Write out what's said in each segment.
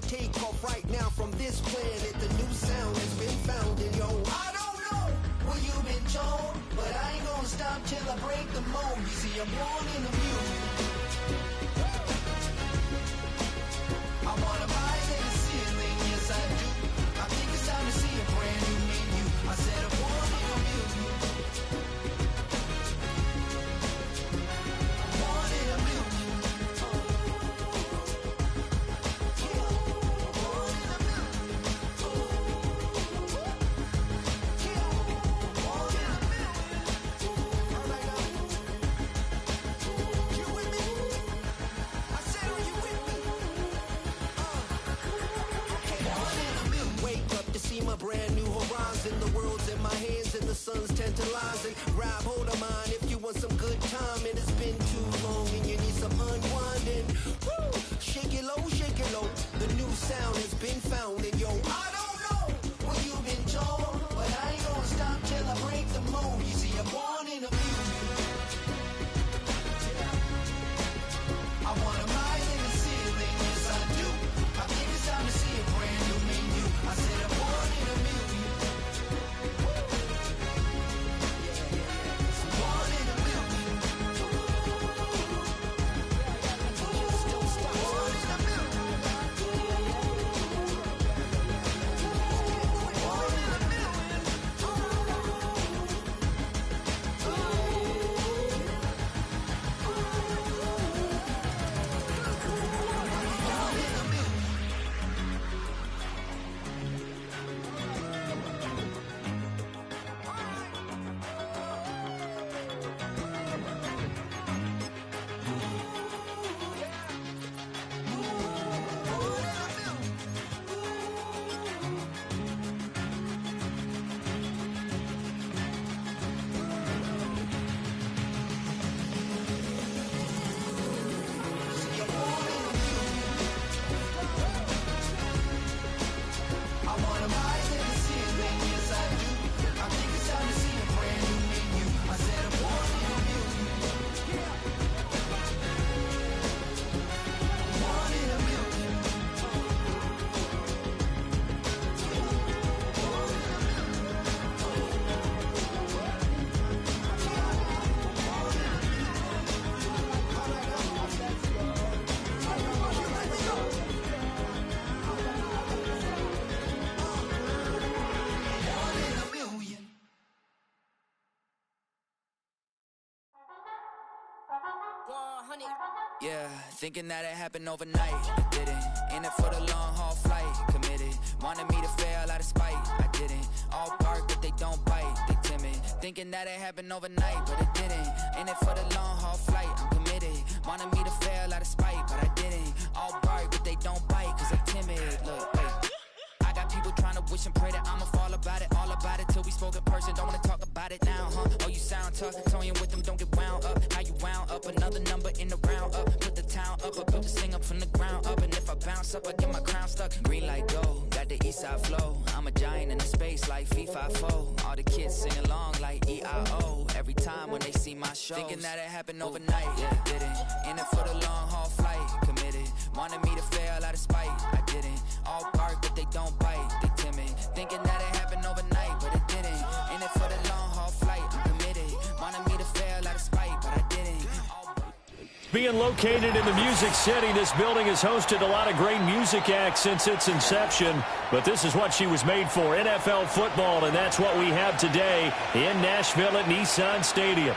I'ma take off right now from this planet. The new sound has been found, and yo, I don't know where you've been told, but I ain't gonna stop till I break the mold. You see, I'm born in the music. I wanna rise in the ceiling, yes I do. I think it's time to see a brand new menu. I said I'm born in a million. I'm born in a million. My brand new horizon, the world's in my hands and the sun's tantalizing. Grab hold of mine if you want some good time, and it's been too long and you need some unwinding. Woo! Shake it low, shake it low. The new sound has been found, and yo, I don't know what you've been told, but I ain't gonna stop till I break the mold. You see, I'm born in a million. I wanna rise in the ceiling, yes I do. I think it's time to see a brand new menu. I said I'm born in a million. Born in a million. Don't stop. Born in a million. Born in a million. Yeah, thinking that it happened overnight, I didn't. In it for the long haul flight, committed. Wanted me to fail out of spite, I didn't. All bark but they don't bite, they timid. Thinking that it happened overnight, but it didn't. In it for the long haul flight, I'm committed. Wanted me to fail out of spite, but I didn't. All bark but they don't bite, cause I'm timid. Look, hey, I got people trying to wish and pray that I'ma fall about it, all about it till we spoke in person. Don't wanna talk about it now, huh? Oh, you sound tough, toying with them, don't get wound up. How you wound up? Another number in the round up. Put the town up, I built this thing up from the ground up. And if I bounce up, I get my crown stuck. Green light go, got the east side flow. I'm a giant in the space like FIFA4. All the kids sing along like EIO. Every time when they see my show, thinking that it happened overnight, yeah, didn't. In it for the long haul flight, committed. Wanted me to fail out of spite, I didn't. All bark but they don't bite, they timid. Thinking that it happened overnight, but it didn't. In it for the long haul flight, I'm committed. Wanted me to fail out of spite, but I didn't. Being located in the Music City, this building has hosted a lot of great music acts since its inception. But this is what she was made for, NFL football, and that's what we have today in Nashville at Nissan Stadium.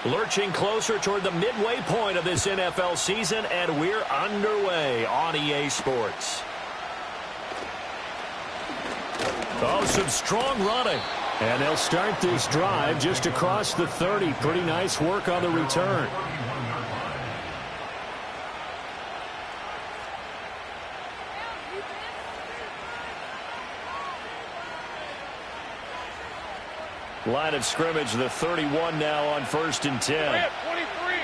Lurching closer toward the midway point of this NFL season, and we're underway on EA Sports. Oh, some strong running. And they'll start this drive just across the 30. Pretty nice work on the return. Line of scrimmage, the 31 now on 1st and 10. 23.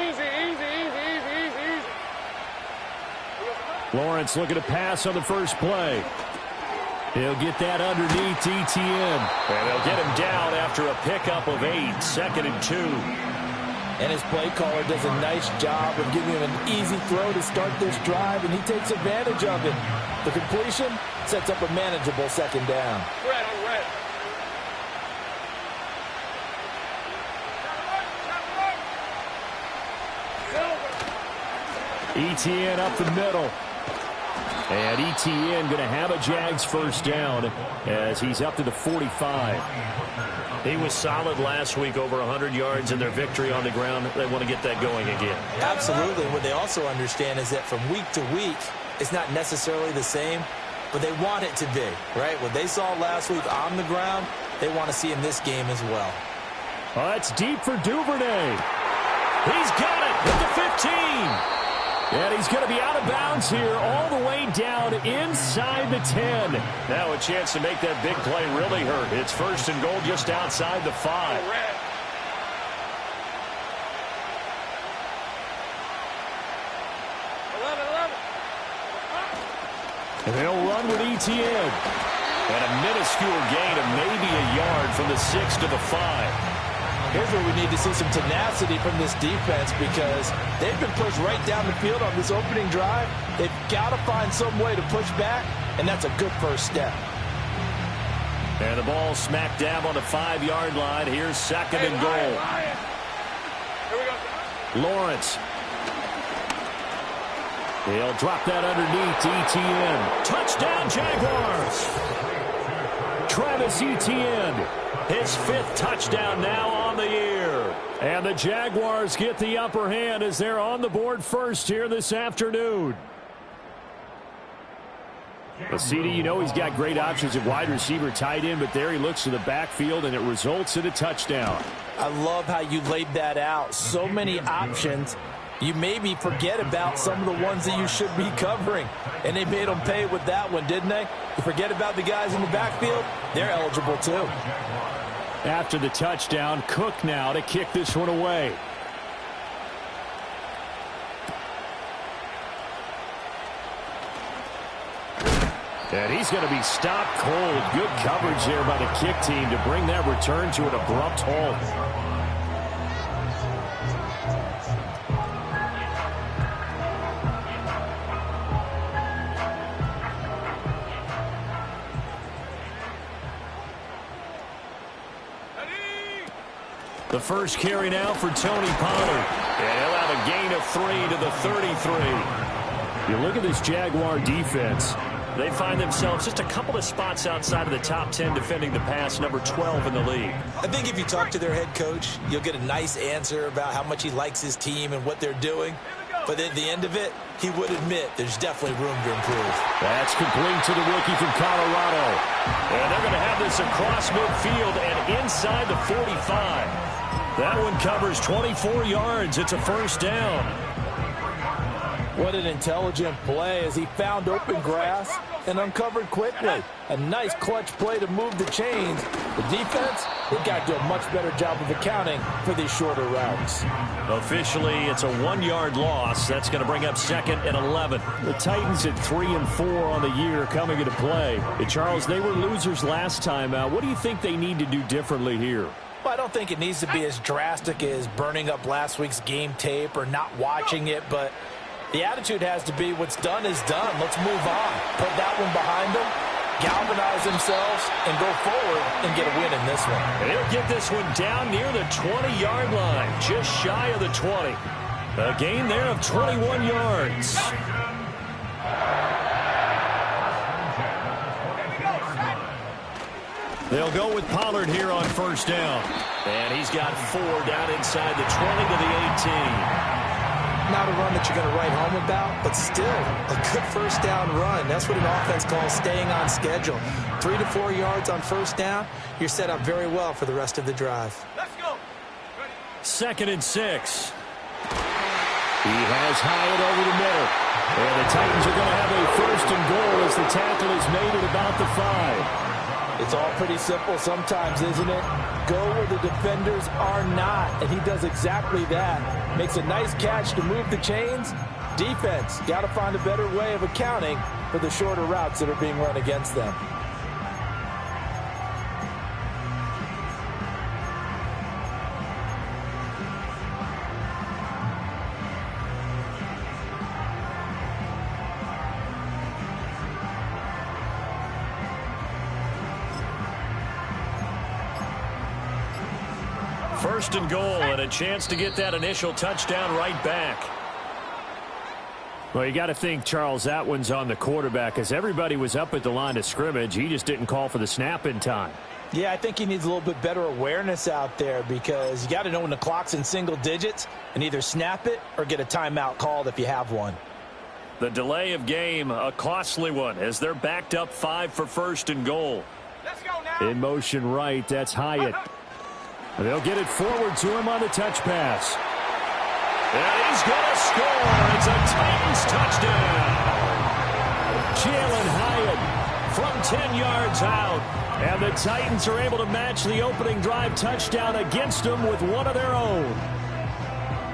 Easy. Lawrence looking to pass on the first play. He'll get that underneath ETN. And they'll get him down after a pickup of 8, 2nd and 2. And his play caller does a nice job of giving him an easy throw to start this drive, and he takes advantage of it. The completion sets up a manageable 2nd down. ETN up the middle. And ETN going to have a Jags first down as he's up to the 45. He was solid last week, over 100 yards in their victory on the ground. They want to get that going again. Absolutely. What they also understand is that from week to week, it's not necessarily the same, but they want it to be, right? What they saw last week on the ground, they want to see in this game as well. Oh, that's deep for Duvernay. He's got it at the 15. And he's going to be out of bounds here all the way down inside the 10. Now a chance to make that big play really hurt. It's 1st and goal just outside the 5. And they'll run with ETN. And a minuscule gain of maybe a yard from the 6 to the 5. Here's where we need to see some tenacity from this defense, because they've been pushed right down the field on this opening drive. They've got to find some way to push back, and that's a good first step. And the ball smack dab on the 5-yard line. Here's 2nd and goal. Here we go. Lawrence. He'll drop that underneath to ETN. Touchdown, Jaguars. Travis Etienne. His 5th touchdown now on the year. And the Jaguars get the upper hand as they're on the board first here this afternoon. Well, CD, you know he's got great options at wide receiver, tight end, but there he looks to the backfield, and it results in a touchdown. I love how you laid that out. So many options. You maybe forget about some of the ones that you should be covering. And they made them pay with that one, didn't they? You forget about the guys in the backfield, they're eligible too. After the touchdown, Cook now to kick this one away. And he's going to be stopped cold. Good coverage there by the kick team to bring that return to an abrupt halt. The first carry now for Tony Pollard. And he'll have a gain of 3 to the 33. You look at this Jaguar defense. They find themselves just a couple of spots outside of the top 10 defending the pass, number 12 in the league. I think if you talk to their head coach, you'll get a nice answer about how much he likes his team and what they're doing. But at the end of it, he would admit there's definitely room to improve. That's complete to the rookie from Colorado. And they're going to have this across midfield and inside the 45. That one covers 24 yards. It's a first down. What an intelligent play as he found open grass and uncovered quickly. A nice clutch play to move the chains. The defense, they've got to do a much better job of accounting for these shorter routes. Officially, it's a 1-yard loss. That's going to bring up 2nd and 11. The Titans at 3 and 4 on the year coming into play. And Charles, they were losers last time out. What do you think they need to do differently here? Well, I don't think it needs to be as drastic as burning up last week's game tape or not watching it, but the attitude has to be what's done is done. Let's move on. Put that one behind them, galvanize themselves, and go forward and get a win in this one. And he'll get this one down near the 20-yard line, just shy of the 20. A gain there of 21 yards. They'll go with Pollard here on first down. And he's got 4 down inside the 20 to the 18. Not a run that you're going to write home about, but still a good first down run. That's what an offense calls staying on schedule. 3 to 4 yards on first down, you're set up very well for the rest of the drive. Let's go. 2nd and 6. He has Hyatt over the middle. And the Titans are going to have a 1st and goal as the tackle is made at about the 5. It's all pretty simple sometimes, isn't it? Go where the defenders are not, and he does exactly that. Makes a nice catch to move the chains. Defense, got to find a better way of accounting for the shorter routes that are being run against them. First and goal, and a chance to get that initial touchdown right back. Well, you got to think, Charles, that one's on the quarterback, as everybody was up at the line of scrimmage. He just didn't call for the snap in time. Yeah, I think he needs a little bit better awareness out there, because you got to know when the clock's in single digits and either snap it or get a timeout called if you have one. The delay of game, a costly one, as they're backed up 5 for first and goal. Let's go now. In motion right, that's Hyatt. They'll get it forward to him on the touch pass. And he's going to score. It's a Titans touchdown. Jalen Hyatt from 10 yards out. And the Titans are able to match the opening drive touchdown against them with one of their own.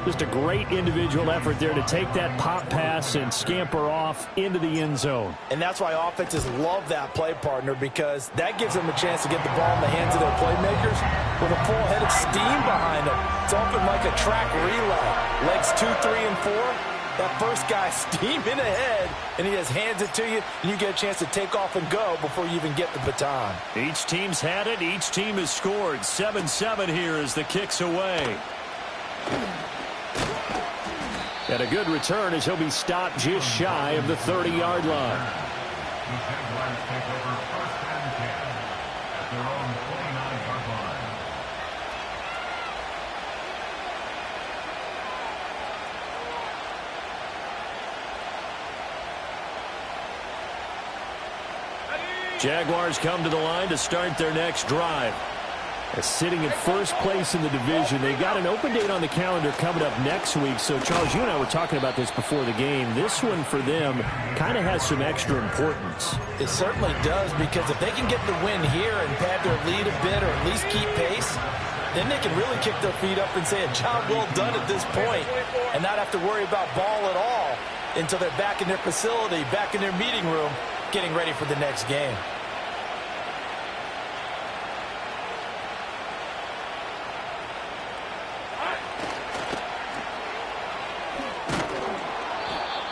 Just a great individual effort there to take that pop pass and scamper off into the end zone. And that's why offenses love that play, partner, because that gives them a chance to get the ball in the hands of their playmakers with a full head of steam behind them. It's often like a track relay. Legs 2, 3, and 4. That first guy steaming ahead, and he just hands it to you, and you get a chance to take off and go before you even get the baton. Each team's had it. Each team has scored. 7-7 here as the kick's away. And a good return as he'll be stopped just shy of the 30-yard line. Jaguars come to the line to start their next drive. Sitting in first place in the division. They've got an open date on the calendar coming up next week. So, Charles, you and I were talking about this before the game. This one for them kind of has some extra importance. It certainly does, because if they can get the win here and pad their lead a bit or at least keep pace, then they can really kick their feet up and say a job well done at this point and not have to worry about ball at all until they're back in their facility, back in their meeting room, getting ready for the next game.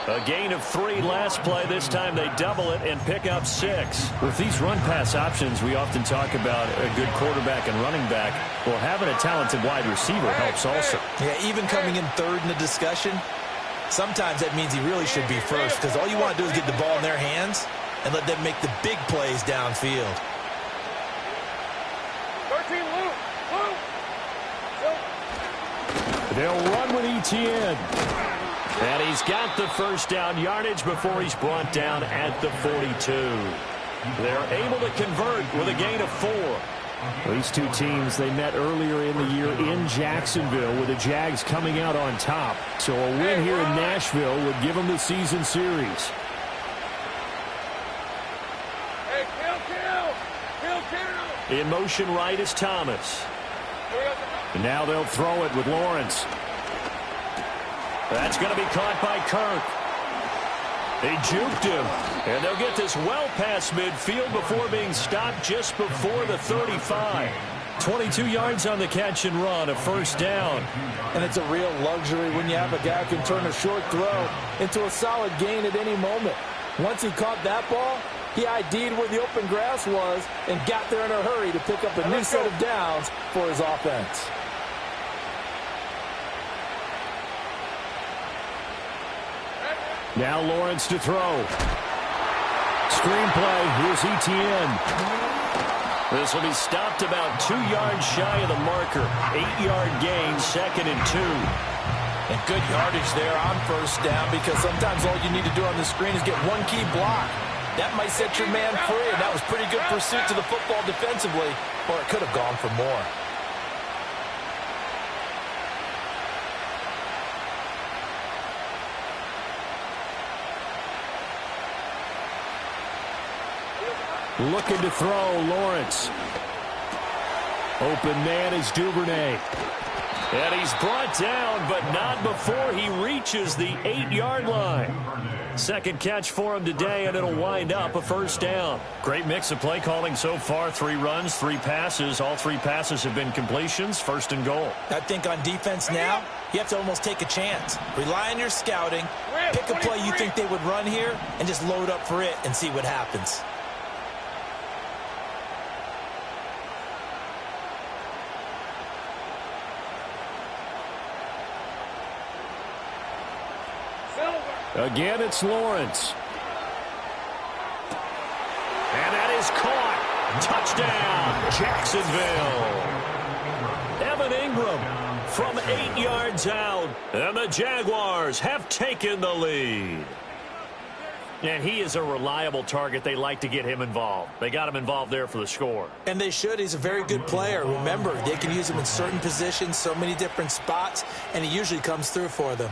A gain of 3 last play. This time they double it and pick up 6. With these run-pass options, we often talk about a good quarterback and running back. Well, having a talented wide receiver helps also. Yeah, even coming in third in the discussion, sometimes that means he really should be first, because all you want to do is get the ball in their hands and let them make the big plays downfield. 13, Lou. They'll run with ETN. And he's got the first down yardage before he's brought down at the 42. They're able to convert with a gain of 4. These two teams, they met earlier in the year in Jacksonville with the Jags coming out on top. So a win here in Nashville would give them the season series. Hey, kill. In motion right is Thomas. And now they'll throw it with Lawrence. That's going to be caught by Kirk. They juked him, and they'll get this well past midfield before being stopped just before the 35. 22 yards on the catch and run, a first down. And it's a real luxury when you have a guy who can turn a short throw into a solid gain at any moment. Once he caught that ball, he ID'd where the open grass was and got there in a hurry to pick up a new set of downs for his offense. Now Lawrence to throw. Screen play. Here's ETN. This will be stopped about 2 yards shy of the marker. 8-yard gain, 2nd and 2. And good yardage there on first down, because sometimes all you need to do on the screen is get one key block. That might set your man free, and that was pretty good pursuit to the football defensively, or it could have gone for more. Looking to throw, Lawrence. Open man is Duvernay. And he's brought down, but not before he reaches the 8-yard line. Second catch for him today, and it'll wind up a first down. Great mix of play calling so far. 3 runs, 3 passes. All 3 passes have been completions. First and goal. I think on defense now, you have to almost take a chance. Rely on your scouting. Pick a play you think they would run here, and just load up for it and see what happens. Again, it's Lawrence. And that is caught. Touchdown, Jacksonville. Evan Ingram from 8 yards out. And the Jaguars have taken the lead. And he is a reliable target. They like to get him involved. They got him involved there for the score. And they should. He's a very good player. Remember, they can use him in certain positions, so many different spots, and he usually comes through for them.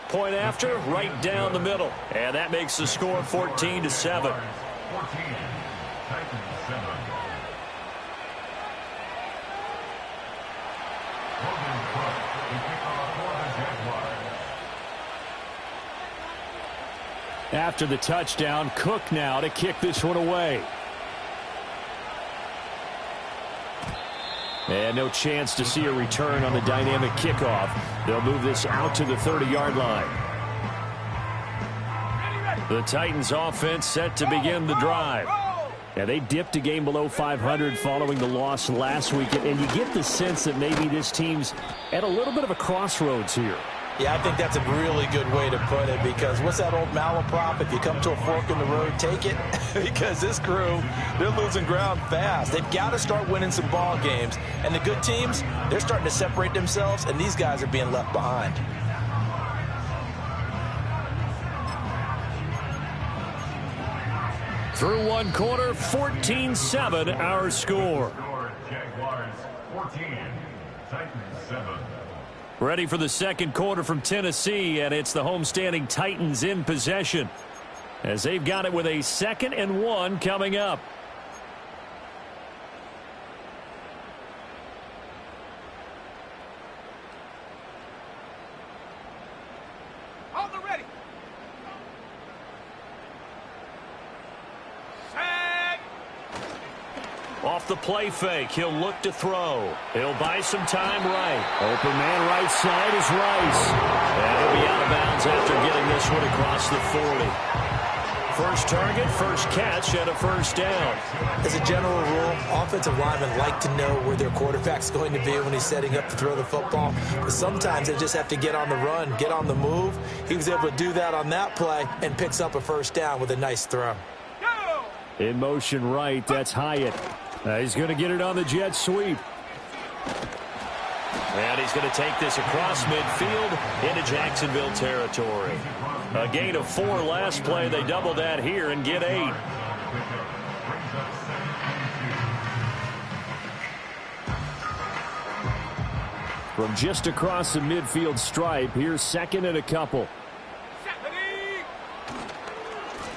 Point after, right down the middle. And that makes the score 14-7. After the touchdown, Cook now to kick this one away. And no chance to see a return on the dynamic kickoff. They'll move this out to the 30-yard line. The Titans offense set to begin the drive. And they dipped a game below 500 following the loss last week. And you get the sense that maybe this team's at a little bit of a crossroads here. Yeah, I think that's a really good way to put it, because what's that old malaprop? If you come to a fork in the road, take it. Because this crew, they're losing ground fast. They've got to start winning some ball games. And the good teams, they're starting to separate themselves, and these guys are being left behind. Through one quarter, 14-7 our score. Jaguars 14, Titans 7. Ready for the second quarter from Tennessee, and it's the homestanding Titans in possession as they've got it with a 2nd and 1 coming up. On the ready. Set. Off the play fake, he'll look to throw. He'll buy some time right. Open man right side is Rice. And he'll be out of bounds after getting this one across the 40. First target, first catch, and a first down. As a general rule, offensive linemen like to know where their quarterback's going to be when he's setting up to throw the football. But sometimes they just have to get on the run, get on the move. He was able to do that on that play and picks up a first down with a nice throw. In motion right, that's Hyatt. He's going to get it on the jet sweep. And he's going to take this across midfield into Jacksonville territory. A gain of 4 last play. They double that here and get 8. From just across the midfield stripe, here's 2nd and a couple.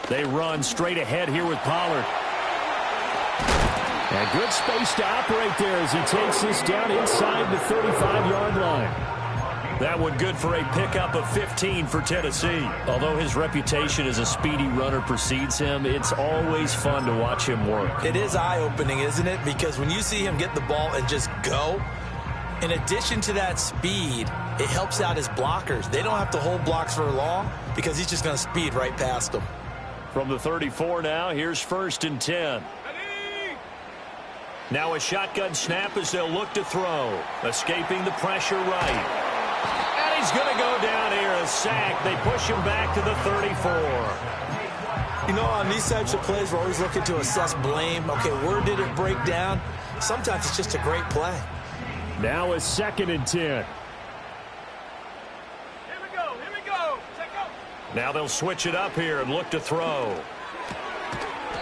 They run straight ahead here with Pollard. And good space to operate there as he takes this down inside the 35-yard line. That one good for a pickup of 15 for Tennessee. Although his reputation as a speedy runner precedes him, it's always fun to watch him work. It is eye-opening, isn't it? Because when you see him get the ball and just go, in addition to that speed, it helps out his blockers. They don't have to hold blocks for long because he's just going to speed right past them. From the 34 now, here's 1st and 10. Now a shotgun snap as they'll look to throw. Escaping the pressure right. And he's going to go down here, a sack. They push him back to the 34. You know, on these types of plays, we're always looking to assess blame. Okay, where did it break down? Sometimes it's just a great play. Now a 2nd and 10. Here we go. Check out. Now they'll switch it up here and look to throw.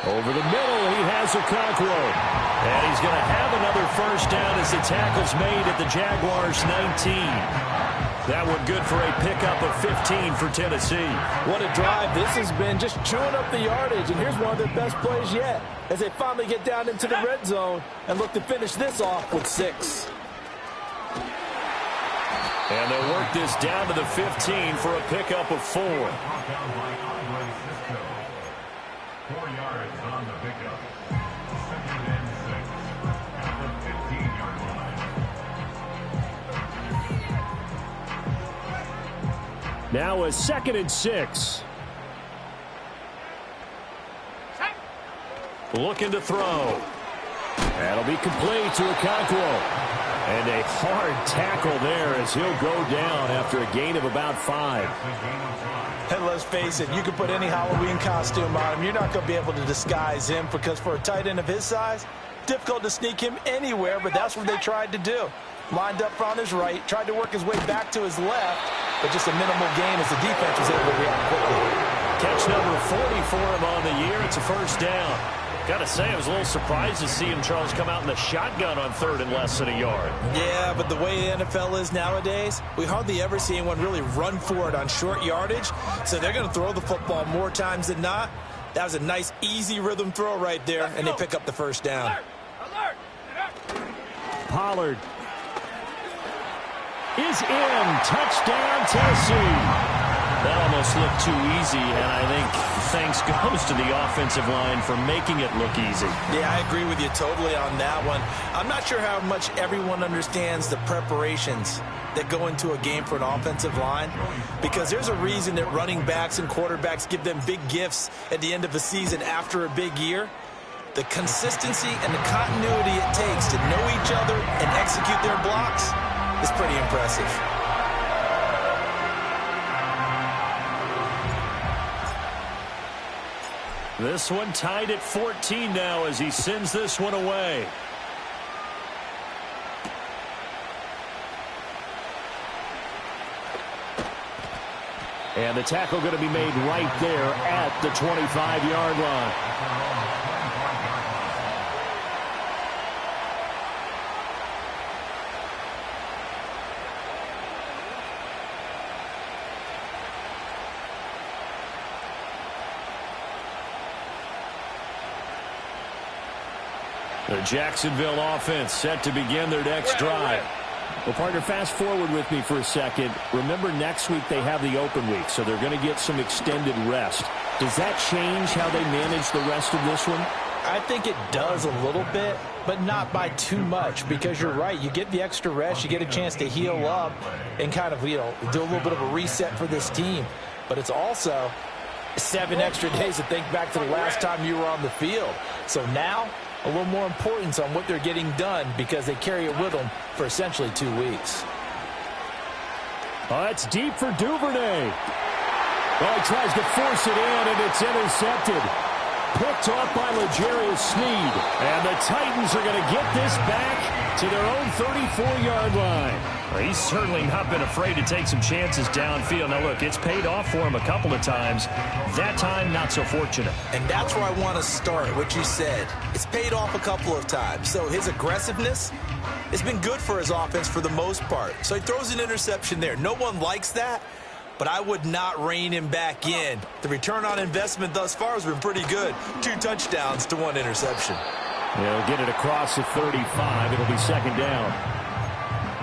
Over the middle, he has Okonkwo. And he's going to have another first down as the tackle's made at the Jaguars' 19. That one good for a pickup of 15 for Tennessee. What a drive this has been, just chewing up the yardage. And here's one of their best plays yet as they finally get down into the red zone and look to finish this off with 6. And they'll work this down to the 15 for a pickup of 4. 4 yards on the pickup. 2nd and 6 at the 15-yard line. Now a 2nd and 6. Looking to throw. That'll be complete to Okonkwo. And a hard tackle there as he'll go down after a gain of about 5. And let's face it, you can put any Halloween costume on him. You're not going to be able to disguise him because for a tight end of his size, difficult to sneak him anywhere, but that's what they tried to do. Lined up on his right, tried to work his way back to his left, but just a minimal gain as the defense was able to react quickly. Catch number 40 for him on the year. It's a first down. Got to say, I was a little surprised to see him, Charles, come out in the shotgun on 3rd and less than a yard. Yeah, but the way the NFL is nowadays, we hardly ever see anyone really run for it on short yardage. So they're going to throw the football more times than not. That was a nice, easy rhythm throw right there, and they pick up the first down. Pollard is in. Touchdown, Tennessee. That almost looked too easy, and I think thanks goes to the offensive line for making it look easy. Yeah, I agree with you totally on that one. I'm not sure how much everyone understands the preparations that go into a game for an offensive line, because there's a reason that running backs and quarterbacks give them big gifts at the end of a season after a big year. The consistency and the continuity it takes to know each other and execute their blocks is pretty impressive. This one tied at 14 now as he sends this one away. And the tackle going to be made right there at the 25-yard line. The Jacksonville offense set to begin their next drive. Well, partner, fast forward with me for a second. Remember, next week they have the open week, so they're going to get some extended rest. Does that change how they manage the rest of this one? I think it does a little bit, but not by too much, because you're right. You get the extra rest, you get a chance to heal up and kind of, do a little bit of a reset for this team. But it's also 7 extra days to think back to the last time you were on the field. So now, a little more importance on what they're getting done because they carry it with them for essentially 2 weeks. It's deep for Duvernay. Well, he tries to force it in, and it's intercepted. Picked off by L'Jarius Sneed. And the Titans are going to get this back to their own 34-yard line. Well, he's certainly not been afraid to take some chances downfield. Now, look, it's paid off for him a couple of times. That time, not so fortunate. And that's where I want to start, what you said. It's paid off a couple of times. So his aggressiveness has been good for his offense for the most part. So he throws an interception there. No one likes that, but I would not rein him back in. The return on investment thus far has been pretty good. 2 touchdowns to 1 interception. They'll get it across the 35. It'll be 2nd down.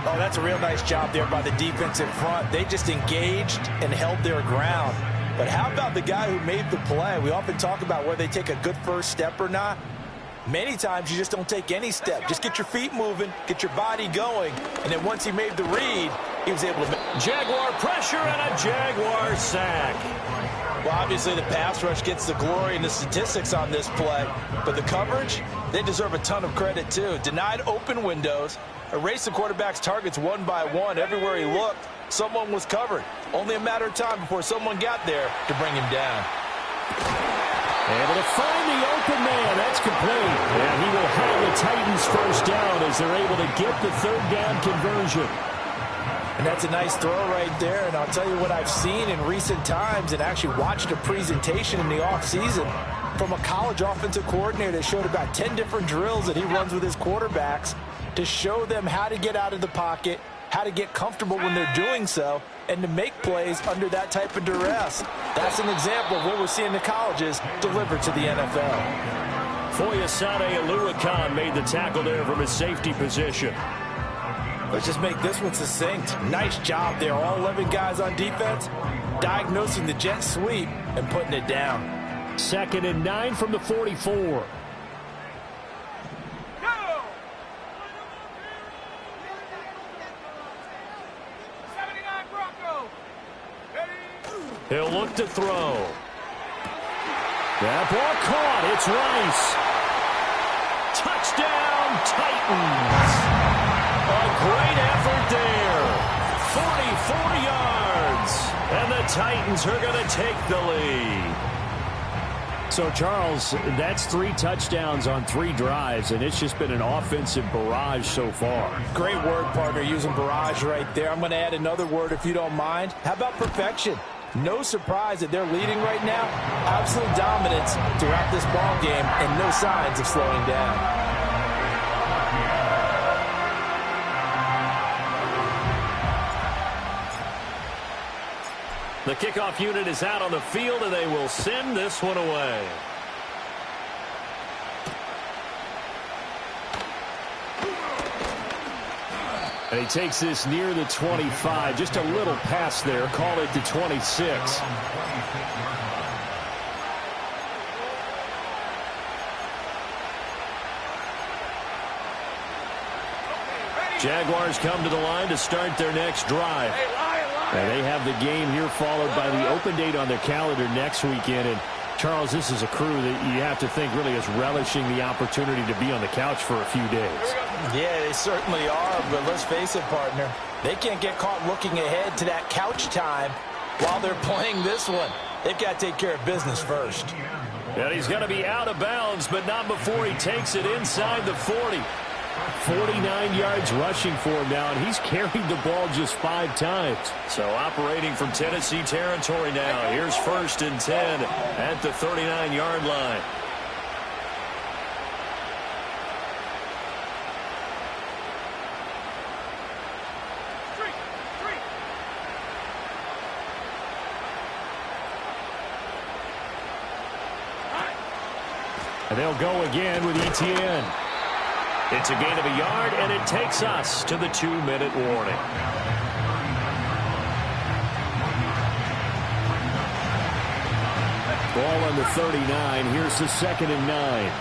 Oh, that's a real nice job there by the defense in front. They just engaged and held their ground. But how about the guy who made the play? We often talk about whether they take a good first step or not. Many times you just don't take any step. Just get your feet moving, get your body going, and then once he made the read, he was able to make Jaguar pressure and a Jaguar sack. Well, obviously the pass rush gets the glory and the statistics on this play, but the coverage, they deserve a ton of credit too. Denied open windows, erased the quarterback's targets one by one. Everywhere he looked, someone was covered. Only a matter of time before someone got there to bring him down. Able to find the open man. That's complete. And he will have the Titans first down as they're able to get the 3rd down conversion. And that's a nice throw right there. And I'll tell you what I've seen in recent times and actually watched a presentation in the offseason. from a college offensive coordinator that showed about 10 different drills that he runs with his quarterbacks to show them how to get out of the pocket, how to get comfortable when they're doing so, and to make plays under that type of duress. That's an example of what we're seeing the colleges deliver to the NFL. Foyesade Oluwakan made the tackle there from his safety position. Let's just make this one succinct. Nice job there. All 11 guys on defense diagnosing the jet sweep and putting it down. 2nd and 9 from the 44. He'll look to throw. That ball caught. It's Rice. Touchdown, Titans. A great effort there. 44 yards. And the Titans are going to take the lead. So, Charles, that's 3 touchdowns on 3 drives, and it's just been an offensive barrage so far. Great word, partner, using barrage right there. I'm going to add another word if you don't mind. How about perfection? No surprise that they're leading right now. Absolute dominance throughout this ball game and no signs of slowing down. The kickoff unit is out on the field, and they will send this one away. And he takes this near the 25. Just a little pass there. Call it the 26. Jaguars come to the line to start their next drive. And they have the game here followed by the open date on their calendar next weekend. And, Charles, this is a crew that you have to think really is relishing the opportunity to be on the couch for a few days. Yeah, they certainly are, but let's face it, partner. They can't get caught looking ahead to that couch time while they're playing this one. They've got to take care of business first. And he's going to be out of bounds, but not before he takes it inside the 40. 49 yards rushing for him now, and he's carried the ball just 5 times. So operating from Tennessee territory now. Here's 1st and 10 at the 39-yard line. And they'll go again with ETN. It's a gain of a yard, and it takes us to the 2-minute warning. Ball on the 39. Here's the 2nd and 9.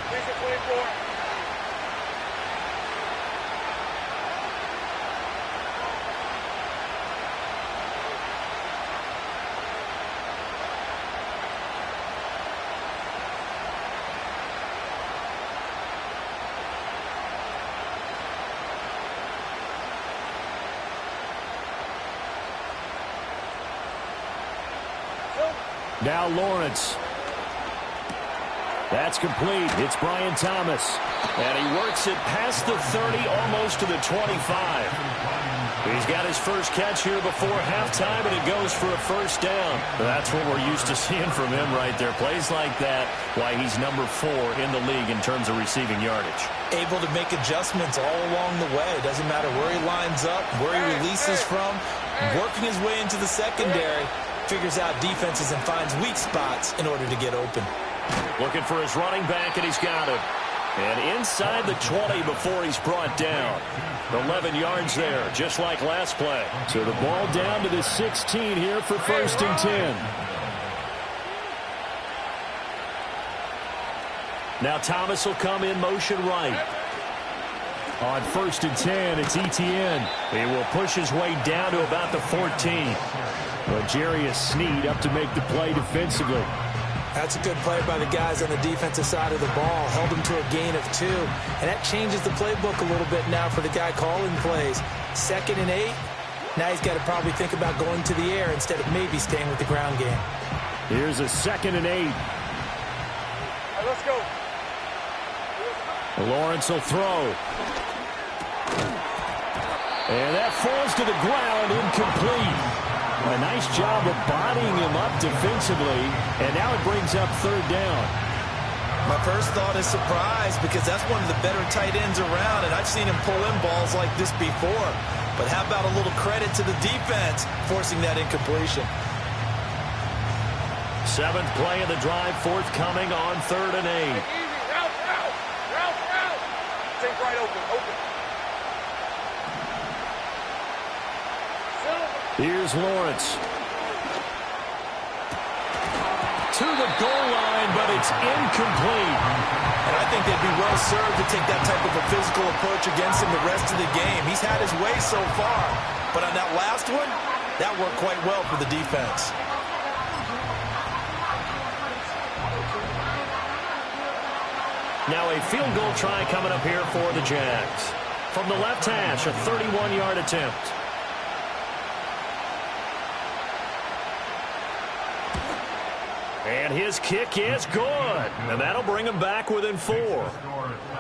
Now Lawrence. That's complete. It's Brian Thomas. And he works it past the 30, almost to the 25. He's got his first catch here before halftime, and it goes for a 1st down. That's what we're used to seeing from him right there. Plays like that, why he's number 4 in the league in terms of receiving yardage. Able to make adjustments all along the way. Doesn't matter where he lines up, where he releases from, working his way into the secondary. Figures out defenses and finds weak spots in order to get open. Looking for his running back, and he's got him. And inside the 20 before he's brought down. 11 yards there, just like last play. So the ball down to the 16 here for 1st and 10. Now Thomas will come in motion right. On 1st and 10, it's ETN. He will push his way down to about the 14. But Jarius Sneed up to make the play defensively. That's a good play by the guys on the defensive side of the ball. Held him to a gain of 2. And that changes the playbook a little bit now for the guy calling plays. 2nd and 8. Now he's got to probably think about going to the air instead of maybe staying with the ground game. Here's a 2nd and 8. All right, let's go. Lawrence will throw. And that falls to the ground, incomplete. A nice job of bodying him up defensively, and now it brings up 3rd down. My first thought is surprise because that's one of the better tight ends around, and I've seen him pull in balls like this before. But how about a little credit to the defense forcing that incompletion? Seventh play of the drive, forthcoming on 3rd and 8. Easy, route. Take right open. Here's Lawrence. To the goal line, but it's incomplete. And I think they'd be well served to take that type of a physical approach against him the rest of the game. He's had his way so far, but on that last one, that worked quite well for the defense. Now a field goal try coming up here for the Jags. From the left hash, a 31-yard attempt. And his kick is good. And that'll bring him back within 4.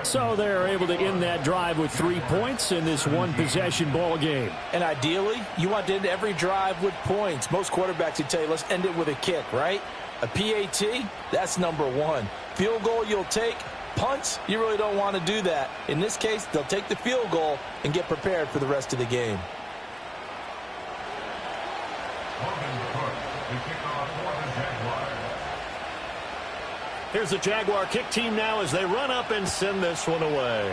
So they're able to end that drive with 3 points in this one-possession ball game. And ideally, you want to end every drive with points. Most quarterbacks would tell you, let's end it with a kick, right? A PAT, that's number 1. Field goal you'll take. Punts, you really don't want to do that. In this case, they'll take the field goal and get prepared for the rest of the game. Here's the Jaguar kick team now as they run up and send this one away.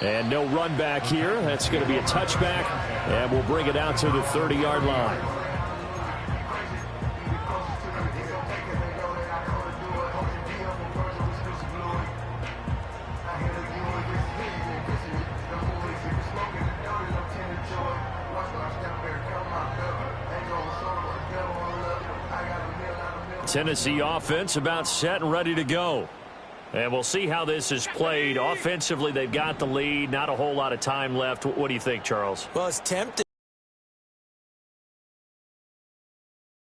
And no run back here. That's going to be a touchback, and we'll bring it out to the 30-yard line. Tennessee offense about set and ready to go. And we'll see how this is played. Offensively, they've got the lead. Not a whole lot of time left. What do you think, Charles? Well, it's tempting.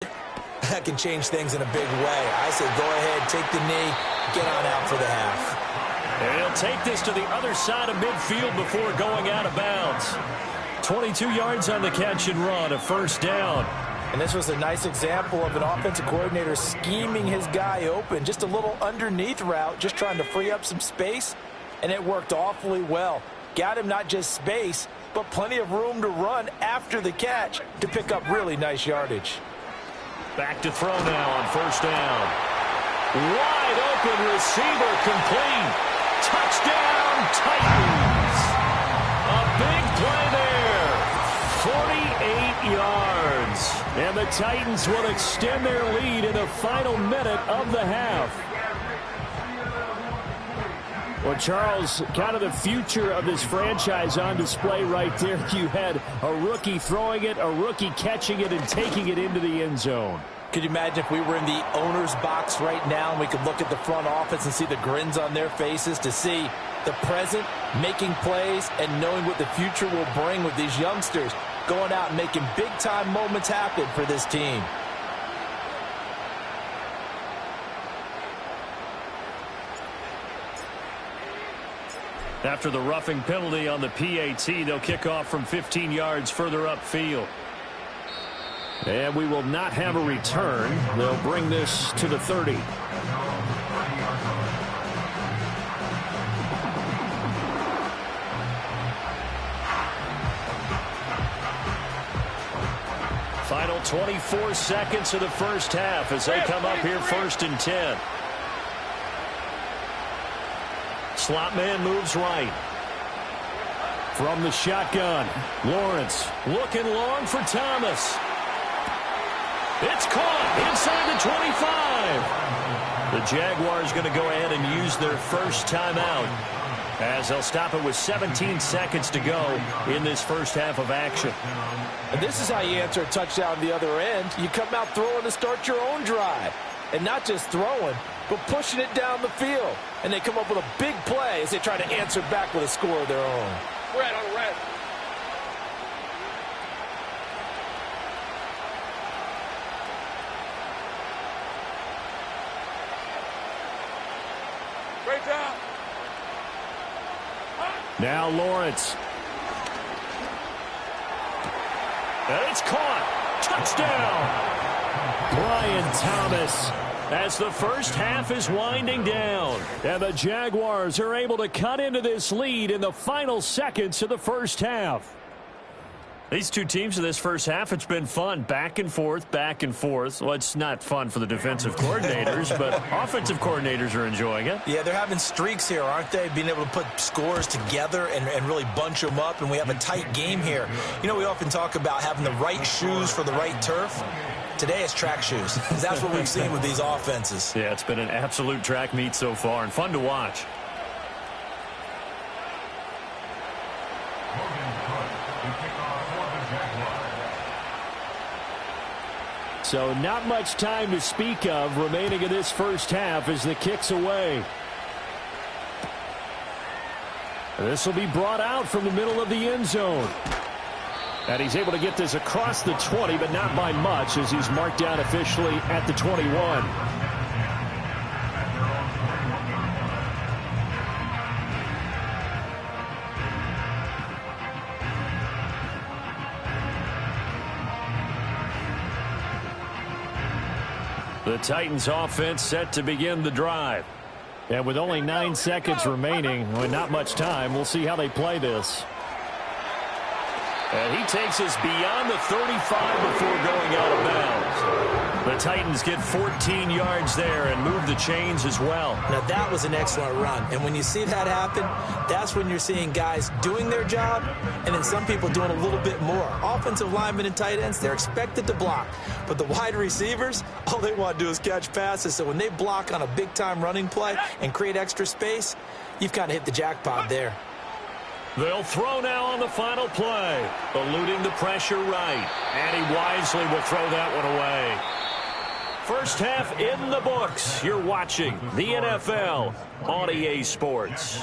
That can change things in a big way. I say go ahead, take the knee, get on out for the half. And he'll take this to the other side of midfield before going out of bounds. 22 yards on the catch and run, a first down. And this was a nice example of an offensive coordinator scheming his guy open. Just a little underneath route, just trying to free up some space, and it worked awfully well. Got him not just space, but plenty of room to run after the catch to pick up really nice yardage. Back to throw now on first down. Wide open receiver complete. Touchdown Titans. A big play there. 48 yards. And the Titans will extend their lead in the final minute of the half. Well, Charles, kind of the future of this franchise on display right there. You had a rookie throwing it, a rookie catching it, and taking it into the end zone. Could you imagine if we were in the owner's box right now and we could look at the front office and see the grins on their faces, to see the present making plays and knowing what the future will bring with these youngsters going out and making big-time moments happen for this team. After the roughing penalty on the PAT, they'll kick off from 15 yards further upfield. And we will not have a return. They'll bring this to the 30. Final 24 seconds of the first half as they come up here 1st and 10. Slot man moves right. From the shotgun, Lawrence looking long for Thomas. It's caught inside the 25. The Jaguars going to go ahead and use their first timeout as they'll stop it with 17 seconds to go in this first half of action. And this is how you answer a touchdown the other end. You come out throwing to start your own drive. And not just throwing, but pushing it down the field. And they come up with a big play as they try to answer back with a score of their own. Red on red. Great job. Now Lawrence. And it's caught. Touchdown. Brian Thomas as the first half is winding down. And the Jaguars are able to cut into this lead in the final seconds of the first half. These two teams in this first half, it's been fun. Back and forth, back and forth. Well, it's not fun for the defensive coordinators, but offensive coordinators are enjoying it. Yeah, they're having streaks here, aren't they? Being able to put scores together and really bunch them up, and we have a tight game here. You know, we often talk about having the right shoes for the right turf. Today it's track shoes. That's what we've seen with these offenses. Yeah, it's been an absolute track meet so far and fun to watch. So not much time to speak of remaining in this first half as the kick's away. This will be brought out from the middle of the end zone. And he's able to get this across the 20, but not by much as he's marked down officially at the 21. The Titans offense set to begin the drive. And with only 9 seconds remaining, and not much time, we'll see how they play this. And he takes us beyond the 35 before going out of bounds. The Titans get 14 yards there and move the chains as well. Now, that was an excellent run. And when you see that happen, that's when you're seeing guys doing their job and then some people doing a little bit more. Offensive linemen and tight ends, they're expected to block. But the wide receivers, all they want to do is catch passes. So when they block on a big-time running play and create extra space, you've kind of hit the jackpot there. They'll throw now on the final play, eluding the pressure right. And he wisely will throw that one away. First half in the books. You're watching the NFL on EA Sports.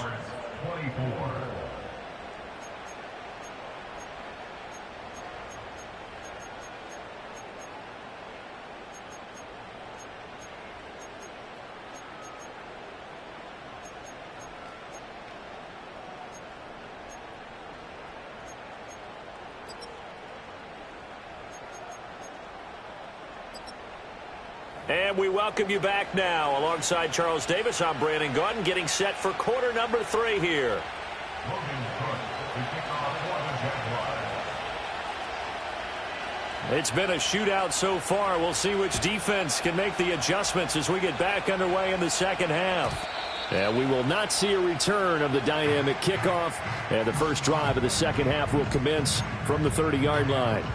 And we welcome you back now. Alongside Charles Davis, I'm Brandon Gaudin, getting set for quarter number 3 here. It's been a shootout so far. We'll see which defense can make the adjustments as we get back underway in the second half. And we will not see a return of the dynamic kickoff. And the first drive of the second half will commence from the 30-yard line.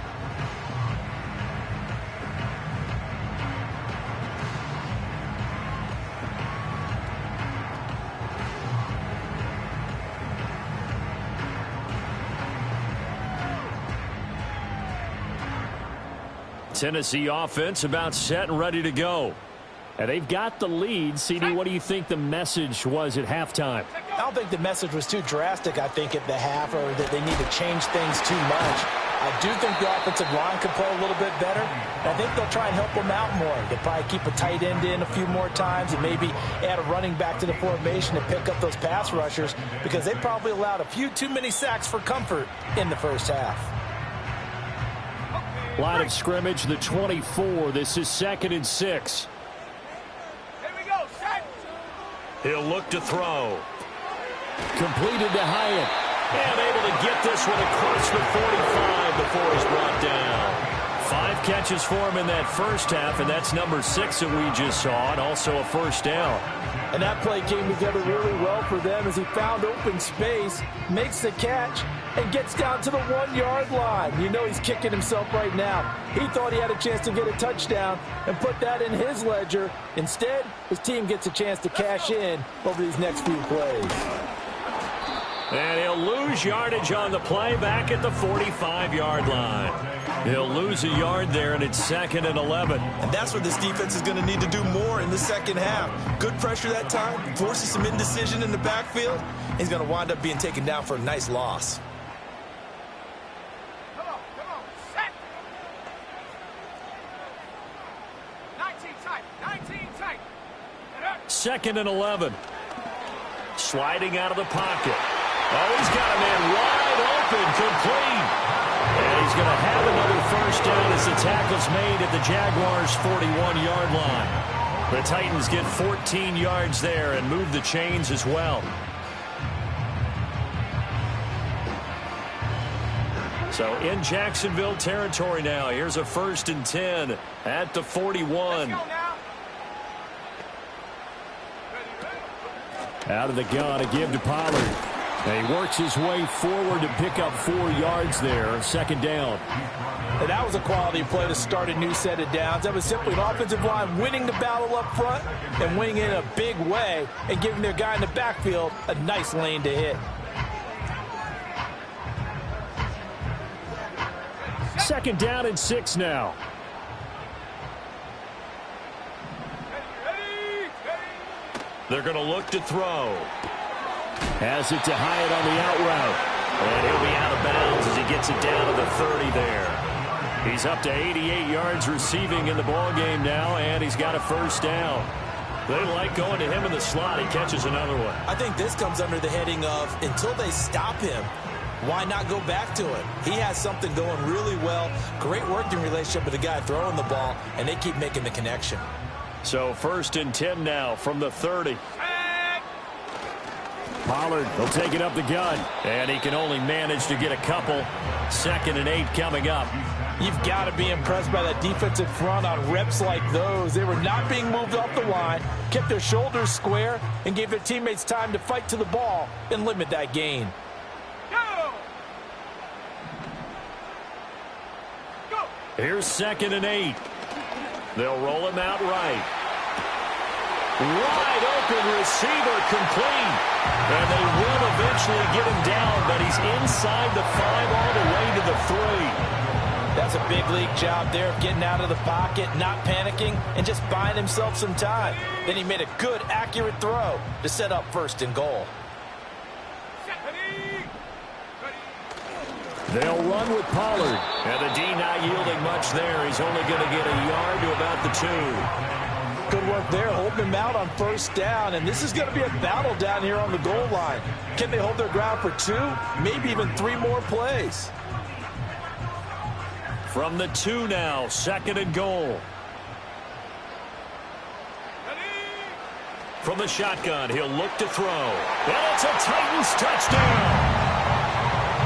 Tennessee offense about set and ready to go. And they've got the lead. CD, what do you think the message was at halftime? I don't think the message was too drastic, I think, at the half, or that they need to change things too much. I do think the offensive line can play a little bit better. And I think they'll try and help them out more. They'll probably keep a tight end in a few more times and maybe add a running back to the formation to pick up those pass rushers, because they probably allowed a few too many sacks for comfort in the first half. Line of scrimmage, the 24. This is 2nd and 6. Here we go, set. He'll look to throw. Completed to Hyatt. And able to get this one across the 45 before he's brought down. 5 catches for him in that first half, and that's number 6 that we just saw, and also a first down. And that play came together really well for them as he found open space, makes the catch, and gets down to the 1-yard line. You know he's kicking himself right now. He thought he had a chance to get a touchdown and put that in his ledger. Instead, his team gets a chance to cash in over these next few plays. And he'll lose yardage on the play back at the 45-yard line. He'll lose a yard there, and it's 2nd and 11. And that's what this defense is going to need to do more in the second half. Good pressure that time, forces some indecision in the backfield. He's going to wind up being taken down for a nice loss. Come on, set. 19 tight. 2nd and 11. Sliding out of the pocket. Oh, he's got a man wide open, complete. And he's going to have another first down as the tackle's made at the Jaguars' 41-yard line. The Titans get 14 yards there and move the chains as well. So in Jacksonville territory now. Here's a 1st and 10 at the 41. Out of the gun, a give to Pollard. And he works his way forward to pick up 4 yards there. 2nd down. And that was a quality play to start a new set of downs. That was simply an offensive line winning the battle up front and winning in a big way and giving their guy in the backfield a nice lane to hit. 2nd down and 6 now. They're going to look to throw. Has it to Hyatt on the out route. And he'll be out of bounds as he gets it down to the 30 there. He's up to 88 yards receiving in the ballgame now, and he's got a 1st down. They like going to him in the slot. He catches another one. I think this comes under the heading of until they stop him, why not go back to him? He has something going really well. Great working relationship with the guy throwing the ball, and they keep making the connection. So 1st and 10 now from the 30. Pollard will take it up the gun, and he can only manage to get a couple. 2nd and 8 coming up. You've got to be impressed by that defensive front on reps like those. They were not being moved off the line, kept their shoulders square, and gave their teammates time to fight to the ball and limit that gain. Here's 2nd and 8. They'll roll him out right. Wide open receiver complete. And they will eventually get him down, but he's inside the 5 all the way to the 3. That's a big league job there of getting out of the pocket, not panicking, and just buying himself some time. Then he made a good, accurate throw to set up 1st and goal. They'll run with Pollard. And the D not yielding much there. He's only going to get a yard to about the 2. Good work there, holding him out on 1st down. And this is going to be a battle down here on the goal line. Can they hold their ground for 2, maybe even 3 more plays? From the 2 now, 2nd and goal. From the shotgun, he'll look to throw. And it's a Titans touchdown.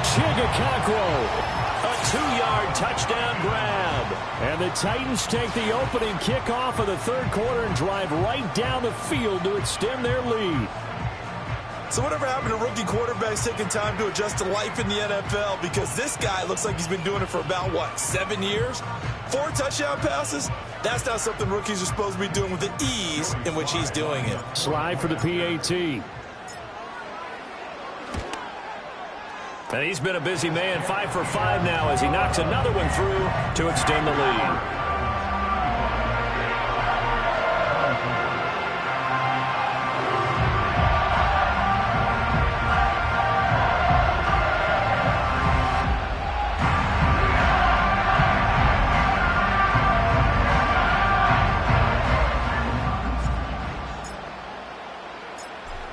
Chigakakwo, a 2-yard touchdown grab. And the Titans take the opening kickoff of the 3rd quarter and drive right down the field to extend their lead. So whatever happened to rookie quarterbacks taking time to adjust to life in the NFL? Because this guy looks like he's been doing it for about, 7 years? 4 touchdown passes? That's not something rookies are supposed to be doing with the ease in which he's doing it. Slide for the PAT. And he's been a busy man, 5 for 5 now as he knocks another one through to extend the lead.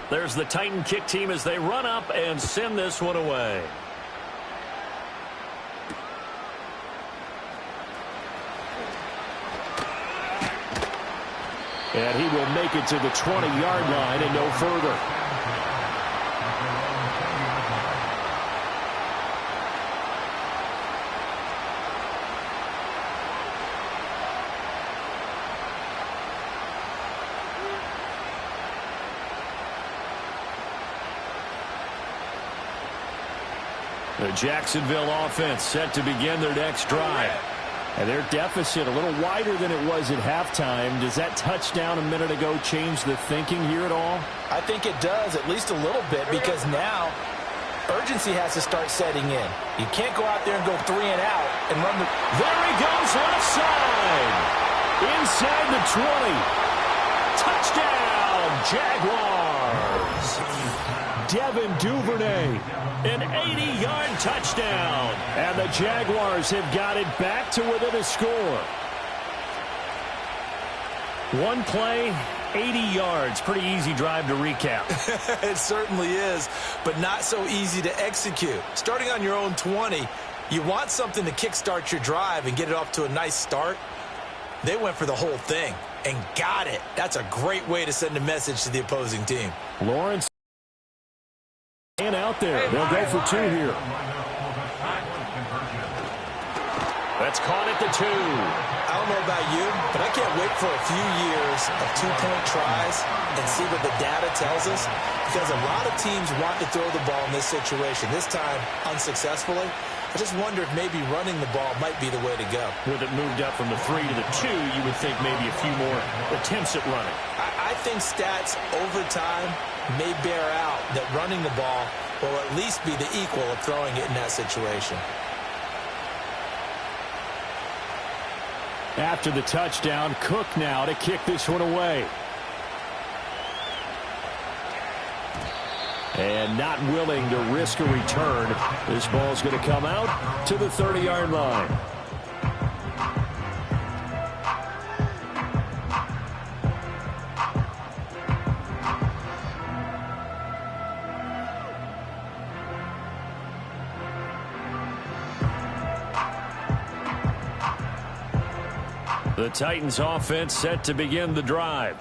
There's the Titan kick team as they run up and send this one away. And he will make it to the 20-yard line and no further. The Jacksonville offense set to begin their next drive. And their deficit a little wider than it was at halftime. Does that touchdown a minute ago change the thinking here at all? I think it does, at least a little bit, because now urgency has to start setting in. You can't go out there and go 3 and out and run the... There he goes, left side. Inside the 20. Touchdown, Jaguars. Devin Duvernay, an 80-yard touchdown. And the Jaguars have got it back to within a score. One play, 80 yards. Pretty easy drive to recap. It certainly is, but not so easy to execute. Starting on your own 20, you want something to kickstart your drive and get it off to a nice start. They went for the whole thing. and got it. That's a great way to send a message to the opposing team. Lawrence and out there. They'll go for two here. That's caught at the 2. I don't know about you, but I can't wait for a few years of two-point tries and see what the data tells us, because a lot of teams want to throw the ball in this situation, this time unsuccessfully. I just wonder if maybe running the ball might be the way to go. With it moved up from the 3 to the 2, you would think maybe a few more attempts at running. I think stats over time may bear out that running the ball will at least be the equal of throwing it in that situation. After the touchdown, Cook now to kick this one away. And not willing to risk a return. This ball's going to come out to the 30-yard line. The Titans offense set to begin the drive.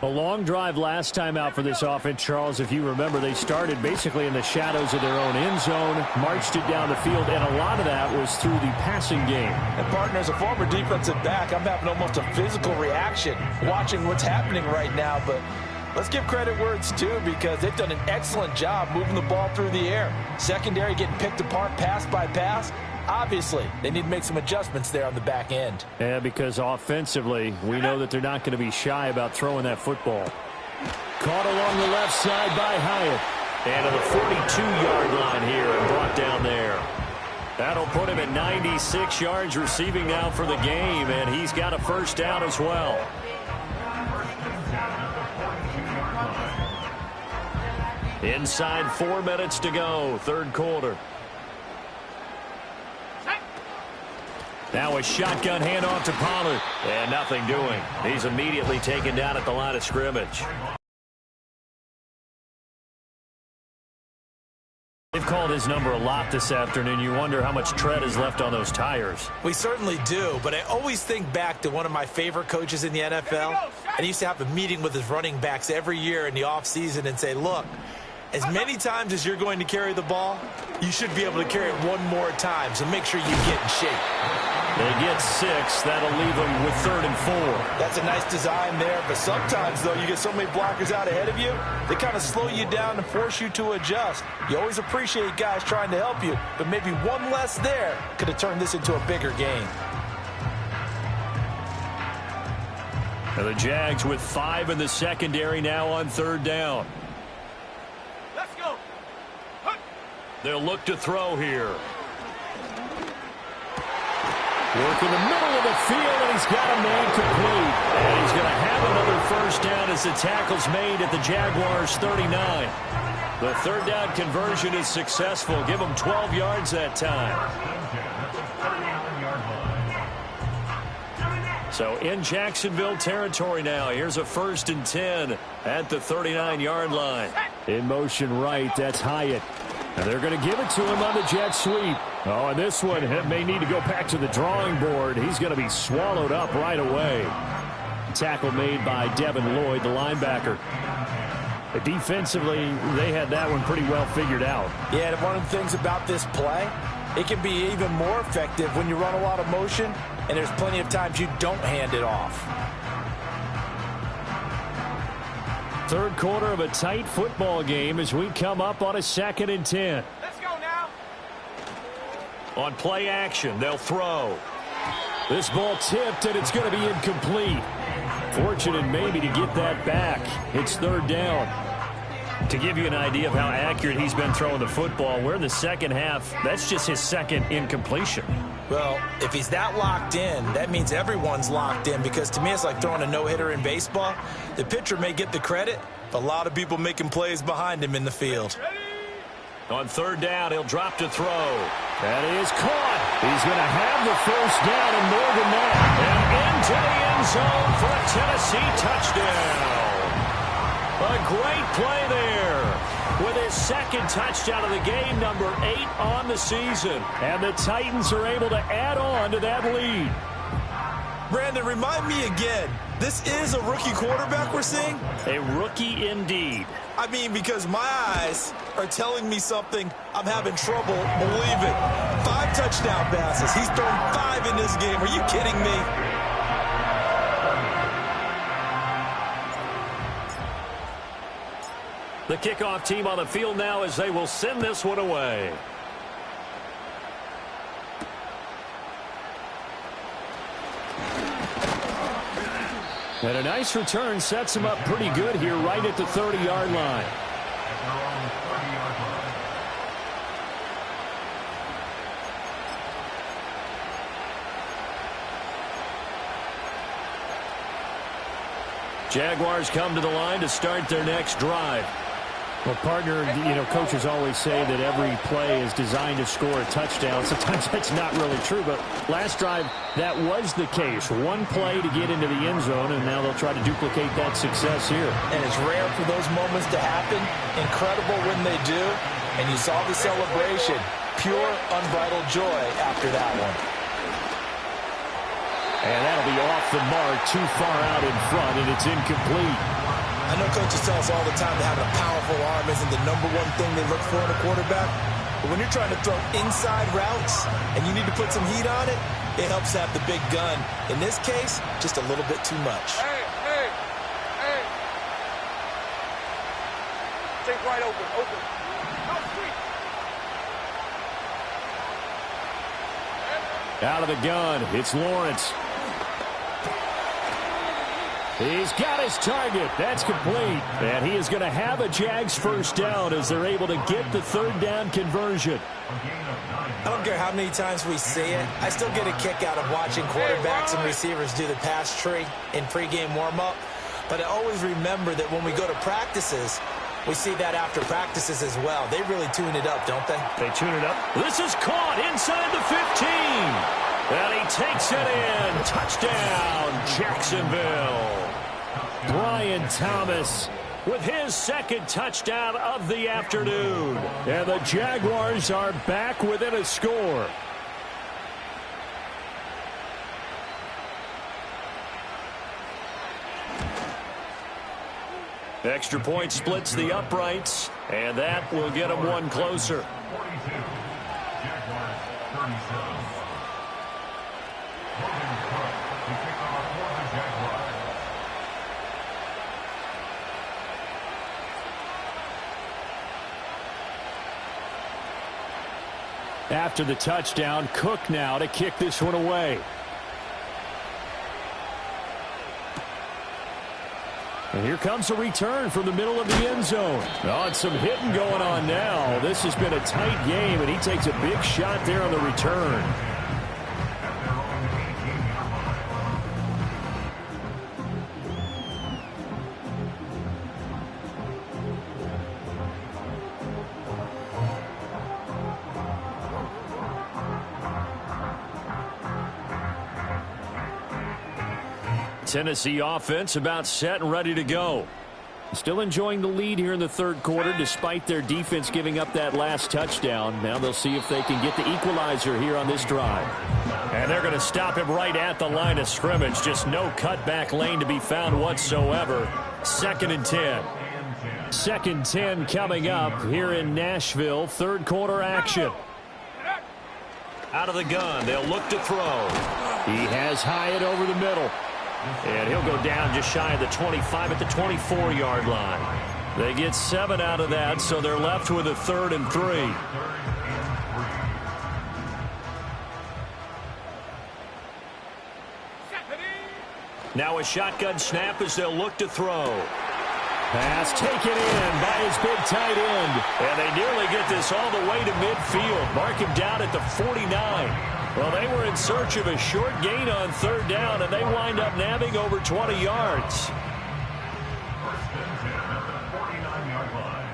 A long drive last time out for this offense, Charles. If you remember, they started basically in the shadows of their own end zone, marched it down the field, and a lot of that was through the passing game. And, partner, as a former defensive back, I'm having almost a physical reaction watching what's happening right now. But let's give credit where it's due, because they've done an excellent job moving the ball through the air. Secondary getting picked apart pass by pass. Obviously, they need to make some adjustments there on the back end. Yeah, because offensively, we know that they're not going to be shy about throwing that football. Caught along the left side by Hyatt. And to the 42-yard line here and brought down there. That'll put him at 96 yards receiving now for the game, and he's got a first down as well. Inside 4 minutes to go, third quarter. Now a shotgun handoff to Pollard. And nothing doing. He's immediately taken down at the line of scrimmage. They've called his number a lot this afternoon. You wonder how much tread is left on those tires. We certainly do, but I always think back to one of my favorite coaches in the NFL. And he used to have a meeting with his running backs every year in the offseason and say, look, as many times as you're going to carry the ball, you should be able to carry it one more time, so make sure you get in shape. They get 6. That'll leave them with 3rd and 4. That's a nice design there, but sometimes, though, you get so many blockers out ahead of you, they kind of slow you down and force you to adjust. You always appreciate guys trying to help you, but maybe one less there could have turned this into a bigger game. Now the Jags with 5 in the secondary now on 3rd down. Let's go. They'll look to throw here. Work in the middle of the field, and he's got a man complete. And he's going to have another first down as the tackle's made at the Jaguars' 39. The 3rd down conversion is successful. Give them 12 yards that time. So in Jacksonville territory now. Here's a 1st and 10 at the 39-yard line. In motion right, that's Hyatt. And they're going to give it to him on the jet sweep. Oh, and this one may need to go back to the drawing board. He's going to be swallowed up right away. Tackle made by Devin Lloyd, the linebacker. But defensively, they had that one pretty well figured out. Yeah, and one of the things about this play, it can be even more effective when you run a lot of motion, and there's plenty of times you don't hand it off. Third quarter of a tight football game as we come up on a 2nd and 10. Let's go now. On play action, they'll throw. This ball tipped, and it's going to be incomplete. Fortunate maybe to get that back. It's 3rd down. To give you an idea of how accurate he's been throwing the football, we're in the second half. That's just his 2nd incompletion. Well, if he's that locked in, that means everyone's locked in, because to me it's like throwing a no-hitter in baseball. The pitcher may get the credit, but a lot of people making plays behind him in the field. On 3rd down, he'll drop to throw. That is caught. He's going to have the first down and more than that. And into the end zone for a Tennessee touchdown. A great play there. With his 2nd touchdown of the game, number 8 on the season. And the Titans are able to add on to that lead. Brandon, remind me again, this is a rookie quarterback we're seeing? A rookie indeed. I mean, because my eyes are telling me something I'm having trouble believing. 5 touchdown passes. He's thrown 5 in this game. Are you kidding me? The kickoff team on the field now as they will send this one away. And a nice return sets him up pretty good here right at the 30-yard line. Jaguars come to the line to start their next drive. Well, partner, coaches always say that every play is designed to score a touchdown. Sometimes that's not really true, but last drive, that was the case. One play to get into the end zone, and now they'll try to duplicate that success here. And it's rare for those moments to happen. Incredible when they do. And you saw the celebration. Pure, unbridled joy after that one. And that'll be off the mark, too far out in front, and it's incomplete. I know coaches tell us all the time that having a powerful arm isn't the #1 thing they look for in a quarterback. But when you're trying to throw inside routes and you need to put some heat on it, it helps have the big gun. In this case, just a little bit too much. Hey. Take right open. No, sweet. Out of the gun, it's Lawrence. He's got his target. That's complete. And he is going to have a Jags first down as they're able to get the 3rd down conversion. I don't care how many times we see it. I still get a kick out of watching quarterbacks and receivers do the pass tree in pregame warm-up. But I always remember that when we go to practices, we see that after practices as well. They really tune it up, don't they? They tune it up. This is caught inside the 15. And he takes it in. Touchdown, Jacksonville. Brian Thomas with his 2nd touchdown of the afternoon. And the Jaguars are back within a score. Extra point splits the uprights, and that will get them one closer. 42. Jaguars 37. Logan Cook to kick off for the Jaguars. After the touchdown, Cook now to kick this one away. And here comes a return from the middle of the end zone. Oh, and some hitting going on now. This has been a tight game, and he takes a big shot there on the return. Tennessee offense about set and ready to go. Still enjoying the lead here in the 3rd quarter despite their defense giving up that last touchdown. Now they'll see if they can get the equalizer here on this drive. And they're going to stop him right at the line of scrimmage. Just no cutback lane to be found whatsoever. 2nd and 10. 2nd and 10 coming up here in Nashville. 3rd quarter action. Out of the gun. They'll look to throw. He has Hyatt over the middle. And he'll go down just shy of the 25 at the 24-yard line. They get 7 out of that, so they're left with a 3rd and 3. Now a shotgun snap as they'll look to throw. Pass taken in by his big tight end. And they nearly get this all the way to midfield. Mark him down at the 49. Well, they were in search of a short gain on 3rd down, and they wind up nabbing over 20 yards. First and 10 at the 49-yard line.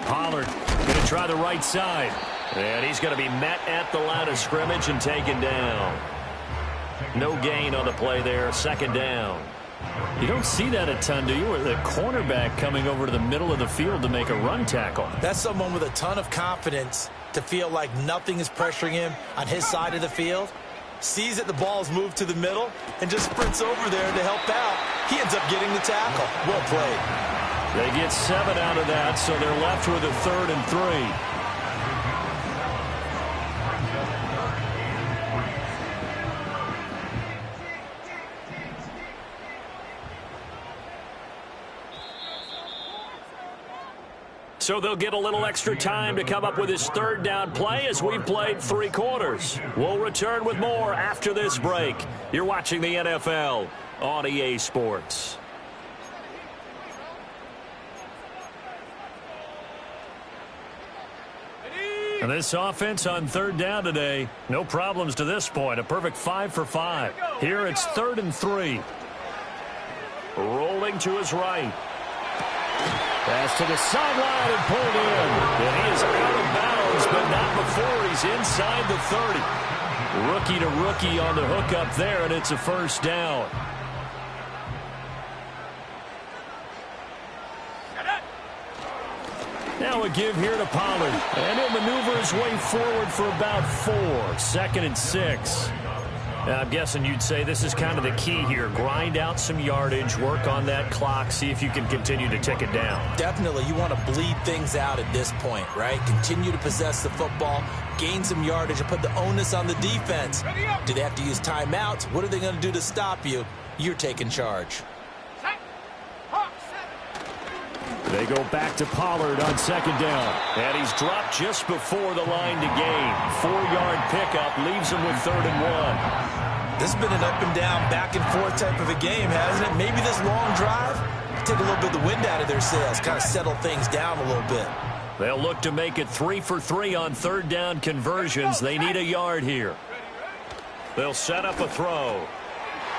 Pollard going to try the right side. And he's going to be met at the line of scrimmage and taken down. No gain on the play there. 2nd down. You don't see that a ton, do you? Or the cornerback coming over to the middle of the field to make a run tackle. That's someone with a ton of confidence to feel like nothing is pressuring him on his side of the field. Sees that the ball's moved to the middle and just sprints over there to help out. He ends up getting the tackle. Well played. They get 7 out of that, so they're left with a 3rd and 3. So they'll get a little extra time to come up with his 3rd down play as we've played 3 quarters. We'll return with more after this break. You're watching the NFL on EA Sports. And this offense on 3rd down today, no problems to this point. A perfect 5 for 5. Here it's 3rd and 3. Rolling to his right. Pass to the sideline and pulled in. And he is out of bounds, but not before he's inside the 30. Rookie to rookie on the hookup there, and it's a 1st down. Now a give here to Pollard. And he'll maneuver his way forward for about 4. 2nd and 6. Now, I'm guessing you'd say this is kind of the key here. Grind out some yardage, work on that clock, see if you can continue to tick it down. Definitely. You want to bleed things out at this point, right? Continue to possess the football, gain some yardage, and put the onus on the defense. Do they have to use timeouts? What are they going to do to stop you? You're taking charge. They go back to Pollard on 2nd down. And he's dropped just before the line to gain. 4-yard pickup leaves him with 3rd and 1. This has been an up and down, back and forth type of a game, hasn't it? Maybe this long drive take a little bit of the wind out of their sails, kind of settle things down a little bit. They'll look to make it 3 for 3 on 3rd down conversions. They need a yard here. They'll set up a throw.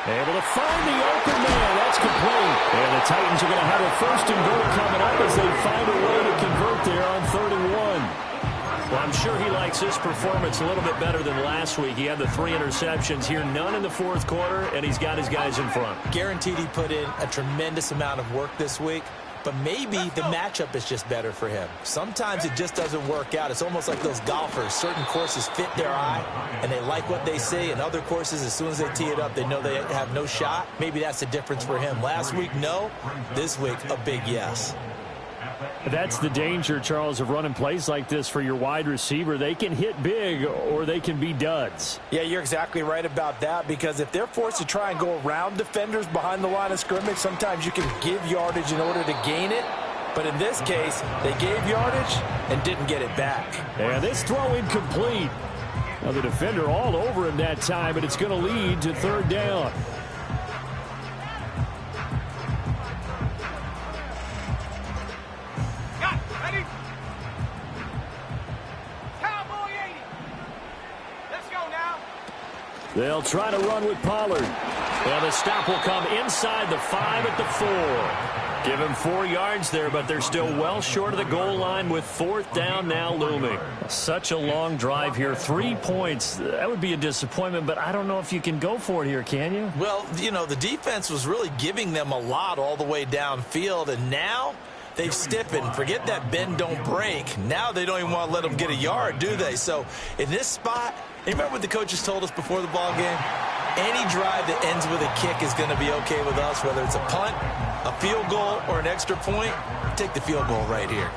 Able to find the open man. That's complete. And the Titans are going to have a 1st and goal coming up as they find a way to convert there on 3rd and 1. Well, I'm sure he likes his performance a little bit better than last week. He had the 3 interceptions here, none in the 4th quarter, and he's got his guys in front. Guaranteed he put in a tremendous amount of work this week, but maybe the matchup is just better for him. Sometimes it just doesn't work out. It's almost like those golfers. Certain courses fit their eye, and they like what they see, and other courses, as soon as they tee it up, they know they have no shot. Maybe that's the difference for him. Last week, no. This week, a big yes. That's the danger, Charles, of running plays like this for your wide receiver. They can hit big or they can be duds. Yeah, you're exactly right about that, because if they're forced to try and go around defenders behind the line of scrimmage, sometimes you can give yardage in order to gain it. But in this case, they gave yardage and didn't get it back. And this throw incomplete. Now the defender all over him that time, but it's going to lead to 3rd down. They'll try to run with Pollard. And the stop will come inside the 5 at the 4. Give him 4 yards there, but they're still well short of the goal line with 4th down now looming. Such a long drive here. 3 points. That would be a disappointment, but I don't know if you can go for it here, can you? Well, you know, the defense was really giving them a lot all the way downfield, and now they've stiffened. Forget that bend, don't break. Now they don't even want to let them get a yard, do they? So in this spot, you remember what the coaches told us before the ball game? Any drive that ends with a kick is going to be okay with us, whether it's a punt, a field goal, or an extra point. Take the field goal right here.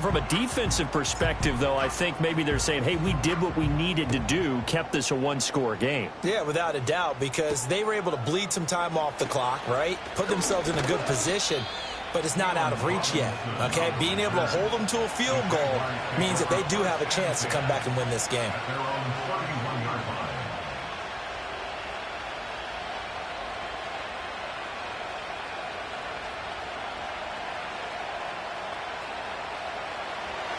From a defensive perspective, though, I think maybe they're saying, hey, we did what we needed to do, kept this a 1-score game. Yeah, without a doubt, because they were able to bleed some time off the clock, right? Put themselves in a good position, but it's not out of reach yet, okay? Being able to hold them to a field goal means that they do have a chance to come back and win this game.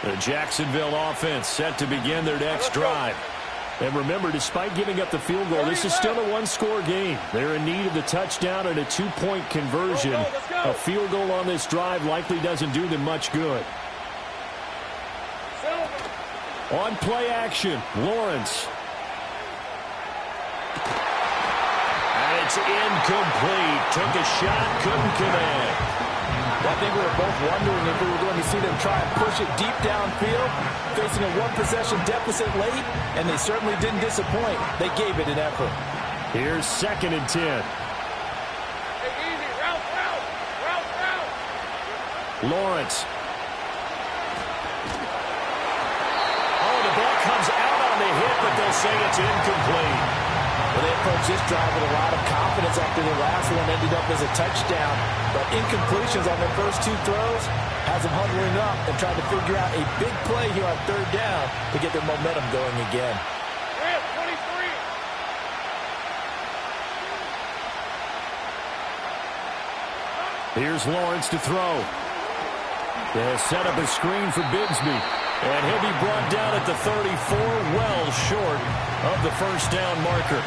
The Jacksonville offense set to begin their next drive. And remember, despite giving up the field goal, this is still a 1-score game. They're in need of the touchdown and a 2-point conversion. A field goal on this drive likely doesn't do them much good. On play action, Lawrence. And it's incomplete. Took a shot, couldn't connect. I think we were both wondering if we were going to see them try and push it deep downfield, facing a one-possession deficit late, and they certainly didn't disappoint. They gave it an effort. Here's 2nd and 10. Hey, easy. Route. Lawrence. Oh, the ball comes out on the hit, but they'll say it's incomplete. Well, they approached this drive with a lot of confidence after the last one ended up as a touchdown. But incompletions on their first 2 throws has them huddling up and trying to figure out a big play here on 3rd down to get their momentum going again. 23. Here's Lawrence to throw. They'll set up a screen for Bigsby. And he'll be brought down at the 34, well short of the first down marker.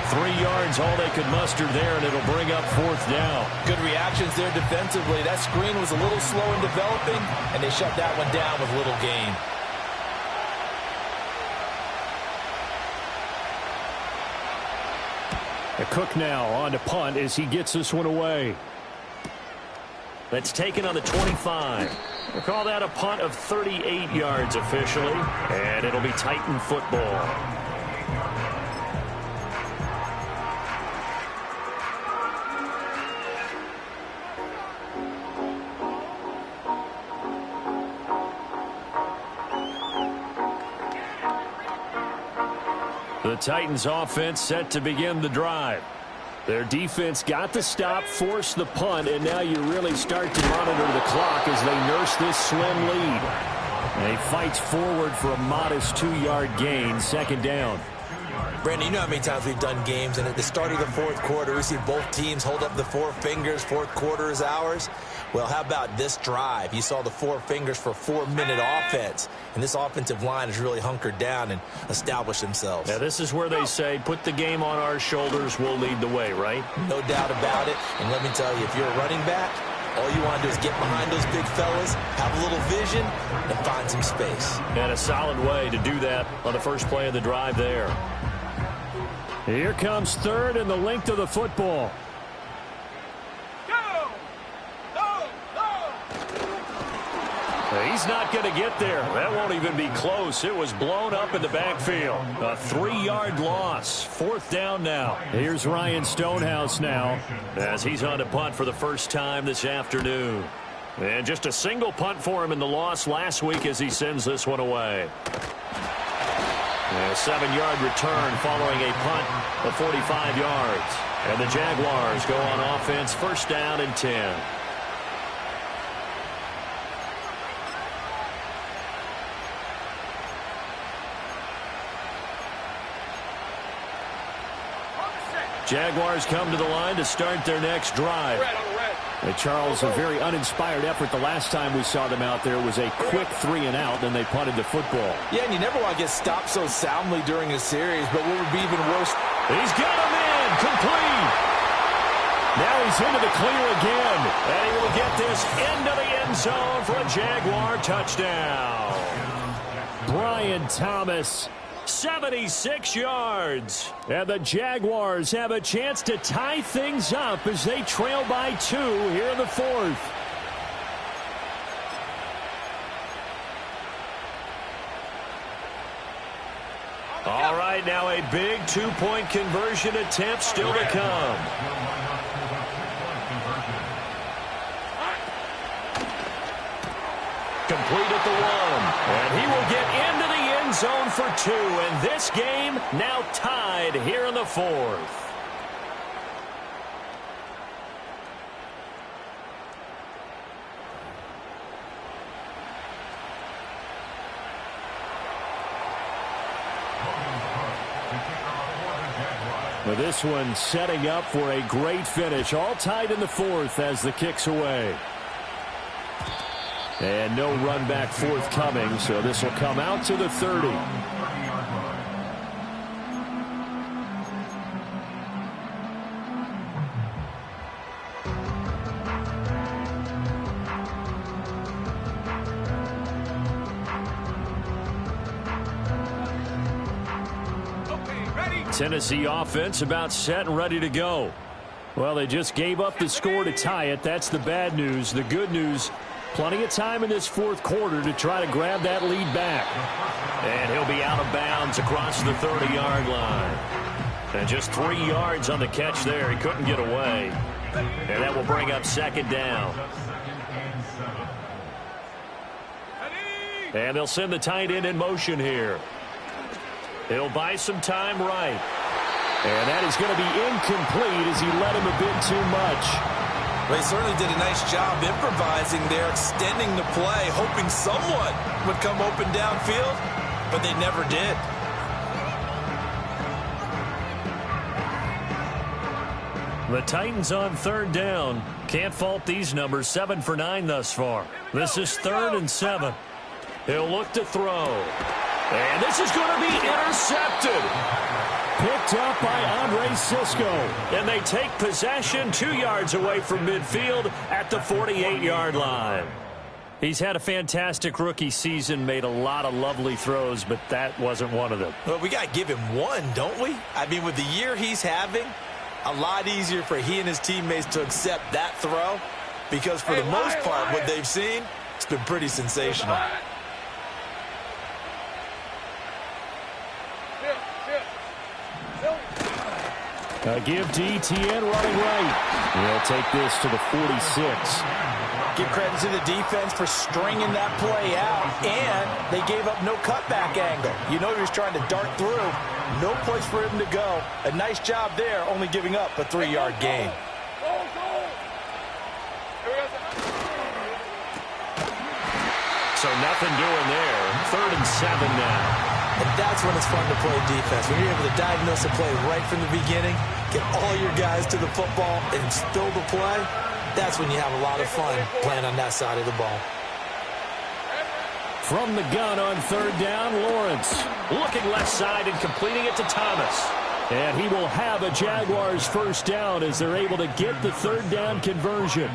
3 yards, all they could muster there, and it'll bring up 4th down. Good reactions there defensively. That screen was a little slow in developing, and they shut that one down with little gain. Cook now on to punt as he gets this one away. That's taken on the 25. We'll call that a punt of 38 yards officially, and it'll be Titan football. The Titans offense set to begin the drive. Their defense got the stop, forced the punt, and now you really start to monitor the clock as they nurse this slim lead. And he fights forward for a modest 2-yard gain, 2nd down. Brandon, you know how many times we've done games, and at the start of the 4th quarter, we see both teams hold up the 4 fingers, 4th quarter is ours. Well, how about this drive? You saw the 4 fingers for 4-minute offense, and this offensive line has really hunkered down and established themselves. Now, this is where they say, put the game on our shoulders, we'll lead the way, right? No doubt about it, and let me tell you, if you're a running back, all you want to do is get behind those big fellas, have a little vision, and find some space. And a solid way to do that on the first play of the drive there. Here comes 3rd and the length of the football. He's not going to get there. That won't even be close. It was blown up in the backfield. A 3-yard loss. 4th down now. Here's Ryan Stonehouse now as he's on to punt for the first time this afternoon. And just a single punt for him in the loss last week as he sends this one away. And a 7-yard return following a punt of 45 yards. And the Jaguars go on offense, 1st down and 10. Jaguars come to the line to start their next drive. And Charles, a very uninspired effort the last time we saw them out there was a quick 3-and-out, then they punted the football. Yeah, and you never want to get stopped so soundly during a series, but what would be even worse? He's got him in, complete. Now he's into the clear again, and he will get this into the end zone for a Jaguar touchdown. Brian Thomas, 76 yards. And the Jaguars have a chance to tie things up as they trail by 2 here in the 4th. All right, now a big 2-point conversion attempt still to come. Complete at the 1. And he will get into the end zone for 2. And this game now tied here in the 4th. Well, this one setting up for a great finish. All tied in the 4th as the kick's away. And no run back forthcoming, so this will come out to the 30. Tennessee offense about set and ready to go. Well, they just gave up the score to tie it. That's the bad news. The good news, plenty of time in this fourth quarter to try to grab that lead back. And he'll be out of bounds across the 30-yard line. And just 3 yards on the catch there. He couldn't get away. And that will bring up second down. And they'll send the tight end in motion here. He'll buy some time right. And that is going to be incomplete as he led him a bit too much. Well, he certainly did a nice job improvising there, extending the play, hoping someone would come open downfield, but they never did. The Titans on third down. Can't fault these numbers. 7 for 9 thus far. This is 3rd and 7. He'll look to throw. And this is going to be intercepted. Picked up by Andre Cisco. And they take possession 2 yards away from midfield at the 48-yard line. He's had a fantastic rookie season, made a lot of lovely throws, but that wasn't one of them. Well, we got to give him one, don't we? I mean, with the year he's having, a lot easier for he and his teammates to accept that throw because for the most part, what they've seen, it's been pretty sensational. Give to Etienne running right. He'll take this to the 46. Give credit to the defense for stringing that play out, and they gave up no cutback angle. You know he was trying to dart through. No place for him to go. A nice job there, only giving up a 3-yard gain. So nothing doing there. 3rd and 7 now. And that's when it's fun to play defense. When you're able to diagnose a play right from the beginning, get all your guys to the football, and spill the play, that's when you have a lot of fun playing on that side of the ball. From the gun on third down, Lawrence. Looking left side and completing it to Thomas. And he will have a Jaguars first down as they're able to get the third down conversion.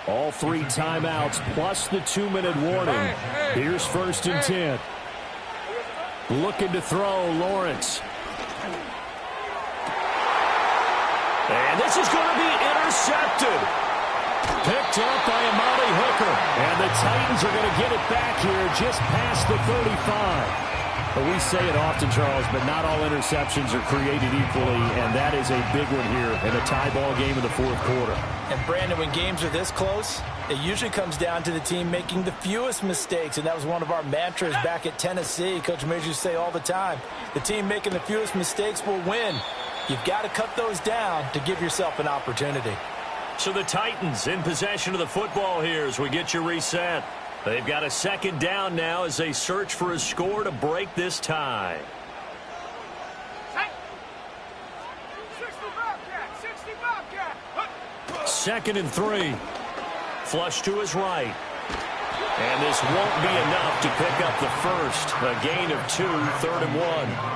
All 3 timeouts plus the 2-minute warning. Here's 1st and 10. Looking to throw, Lawrence. And this is going to be intercepted. Picked up by Amari Hooker. And the Titans are going to get it back here just past the 35. But we say it often, Charles, but not all interceptions are created equally, and that is a big one here in a tie ball game in the fourth quarter. And, Brandon, when games are this close, it usually comes down to the team making the fewest mistakes, and that was one of our mantras back at Tennessee. Coach Major used to say all the time, the team making the fewest mistakes will win. You've got to cut those down to give yourself an opportunity. So the Titans in possession of the football here as we get you reset. They've got a second down now as they search for a score to break this tie. 2nd and 3. Flush to his right. And this won't be enough to pick up the first. A gain of 2, 3rd and 1.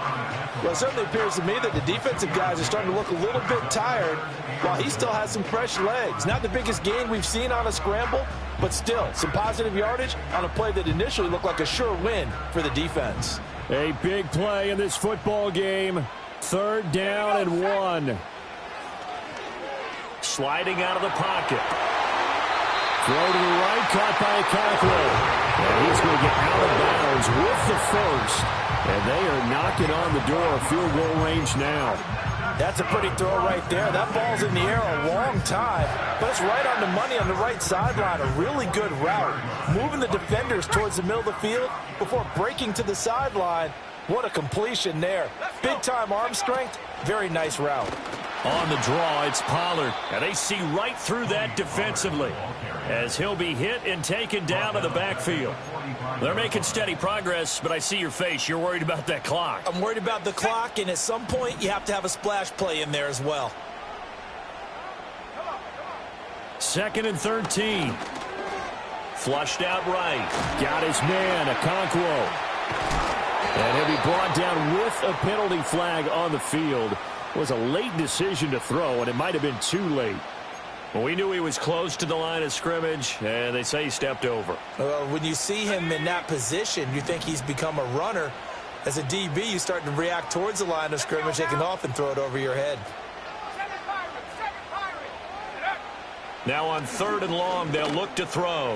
Well, it certainly appears to me that the defensive guys are starting to look a little bit tired while he still has some fresh legs. Not the biggest gain we've seen on a scramble, but still some positive yardage on a play that initially looked like a sure win for the defense. A big play in this football game. 3rd down and 1. Sliding out of the pocket. Throw to the right, caught by Okonkwo. And he's going to get out of bounds with the first. And they are knocking on the door of field goal range now. That's a pretty throw right there. That ball's in the air a long time, but it's right on the money on the right sideline. A really good route. Moving the defenders towards the middle of the field before breaking to the sideline. What a completion there. Big-time arm strength. Very nice route. On the draw, it's Pollard. And they see right through that defensively as he'll be hit and taken down to the backfield. They're making steady progress, but I see your face. You're worried about that clock. I'm worried about the clock, and at some point, you have to have a splash play in there as well. 2nd and 13. Flushed out right. Got his man, Okonkwo. And he'll be brought down with a penalty flag on the field. It was a late decision to throw, and it might have been too late. Well, we knew he was close to the line of scrimmage, and they say he stepped over. When you see him in that position, you think he's become a runner. As a DB, you start to react towards the line of scrimmage. They can often throw it over your head. Now on 3rd and long, they'll look to throw.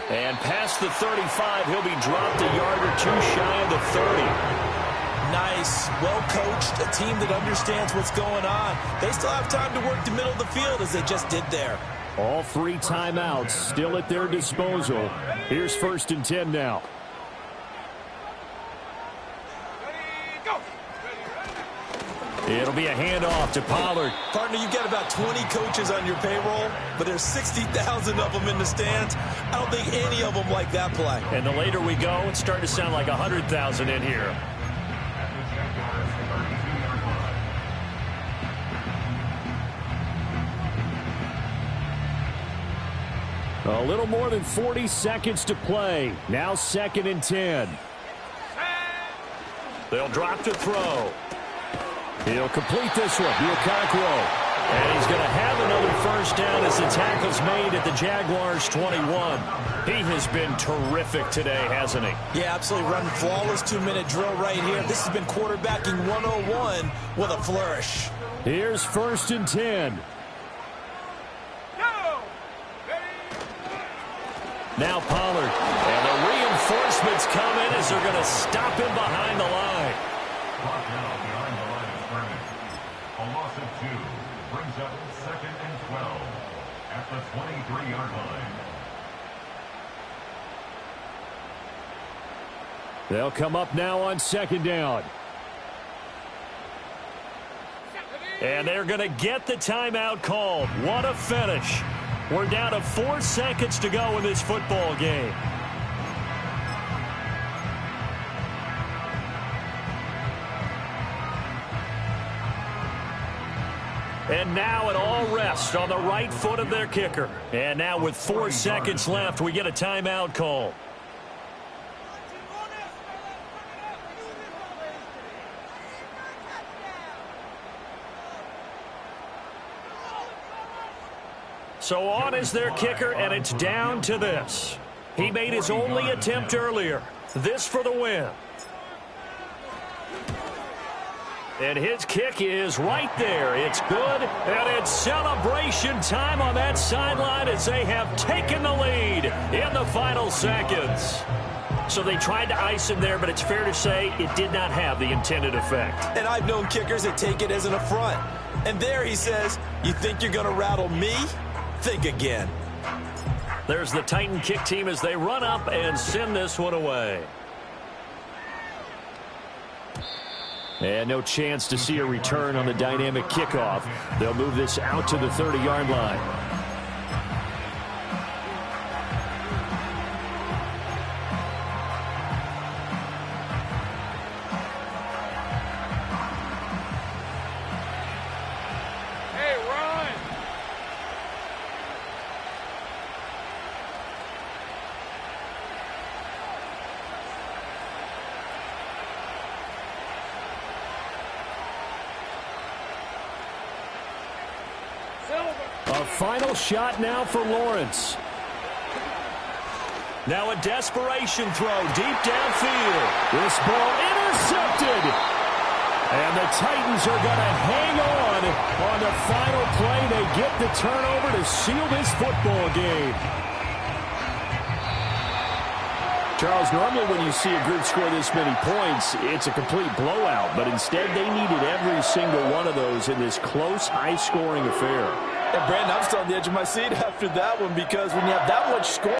And past the 35, he'll be dropped a yard or two shy of the 30. Nice, well-coached, a team that understands what's going on. They still have time to work the middle of the field as they just did there. All 3 timeouts still at their disposal. Here's 1st and 10 now. It'll be a handoff to Pollard. Partner, you've got about 20 coaches on your payroll, but there's 60,000 of them in the stands. I don't think any of them like that play. And the later we go, it's starting to sound like 100,000 in here. A little more than 40 seconds to play. Now 2nd and 10. They'll drop to throw. He'll complete this one. wk8. And he's going to have another 1st down as the tackle's made at the Jaguars' 21. He has been terrific today, hasn't he? Yeah, absolutely. Running flawless 2-minute drill right here. This has been quarterbacking 101 with a flourish. Here's 1st and 10. Now Pollard. And the reinforcements come in as they're going to stop him behind the line. Clock now behind the line of scrimmage. A loss of 2 brings up 2nd and 12 at the 23-yard line. They'll come up now on 2nd down. And they're going to get the timeout called. What a finish. We're down to 4 seconds to go in this football game. And now it all rests on the right foot of their kicker. And now with 4 seconds left, we get a timeout call. So on is their kicker, and it's down to this. He made his only attempt earlier. This for the win. And his kick is right there. It's good, and it's celebration time on that sideline as they have taken the lead in the final seconds. So they tried to ice him there, but it's fair to say it did not have the intended effect. And I've known kickers that take it as an affront. And there he says, you think you're going to rattle me? Think again. There's the Titan kick team as they run up and send this one away. And no chance to see a return on the dynamic kickoff. They'll move this out to the 30-yard line. A final shot now for Lawrence. Now a desperation throw deep downfield. This ball intercepted. And the Titans are going to hang on the final play. They get the turnover to seal this football game. Charles, normally when you see a group score this many points, it's a complete blowout. But instead, they needed every single one of those in this close, high-scoring affair. And Brandon, I'm still on the edge of my seat after that one because when you have that much score,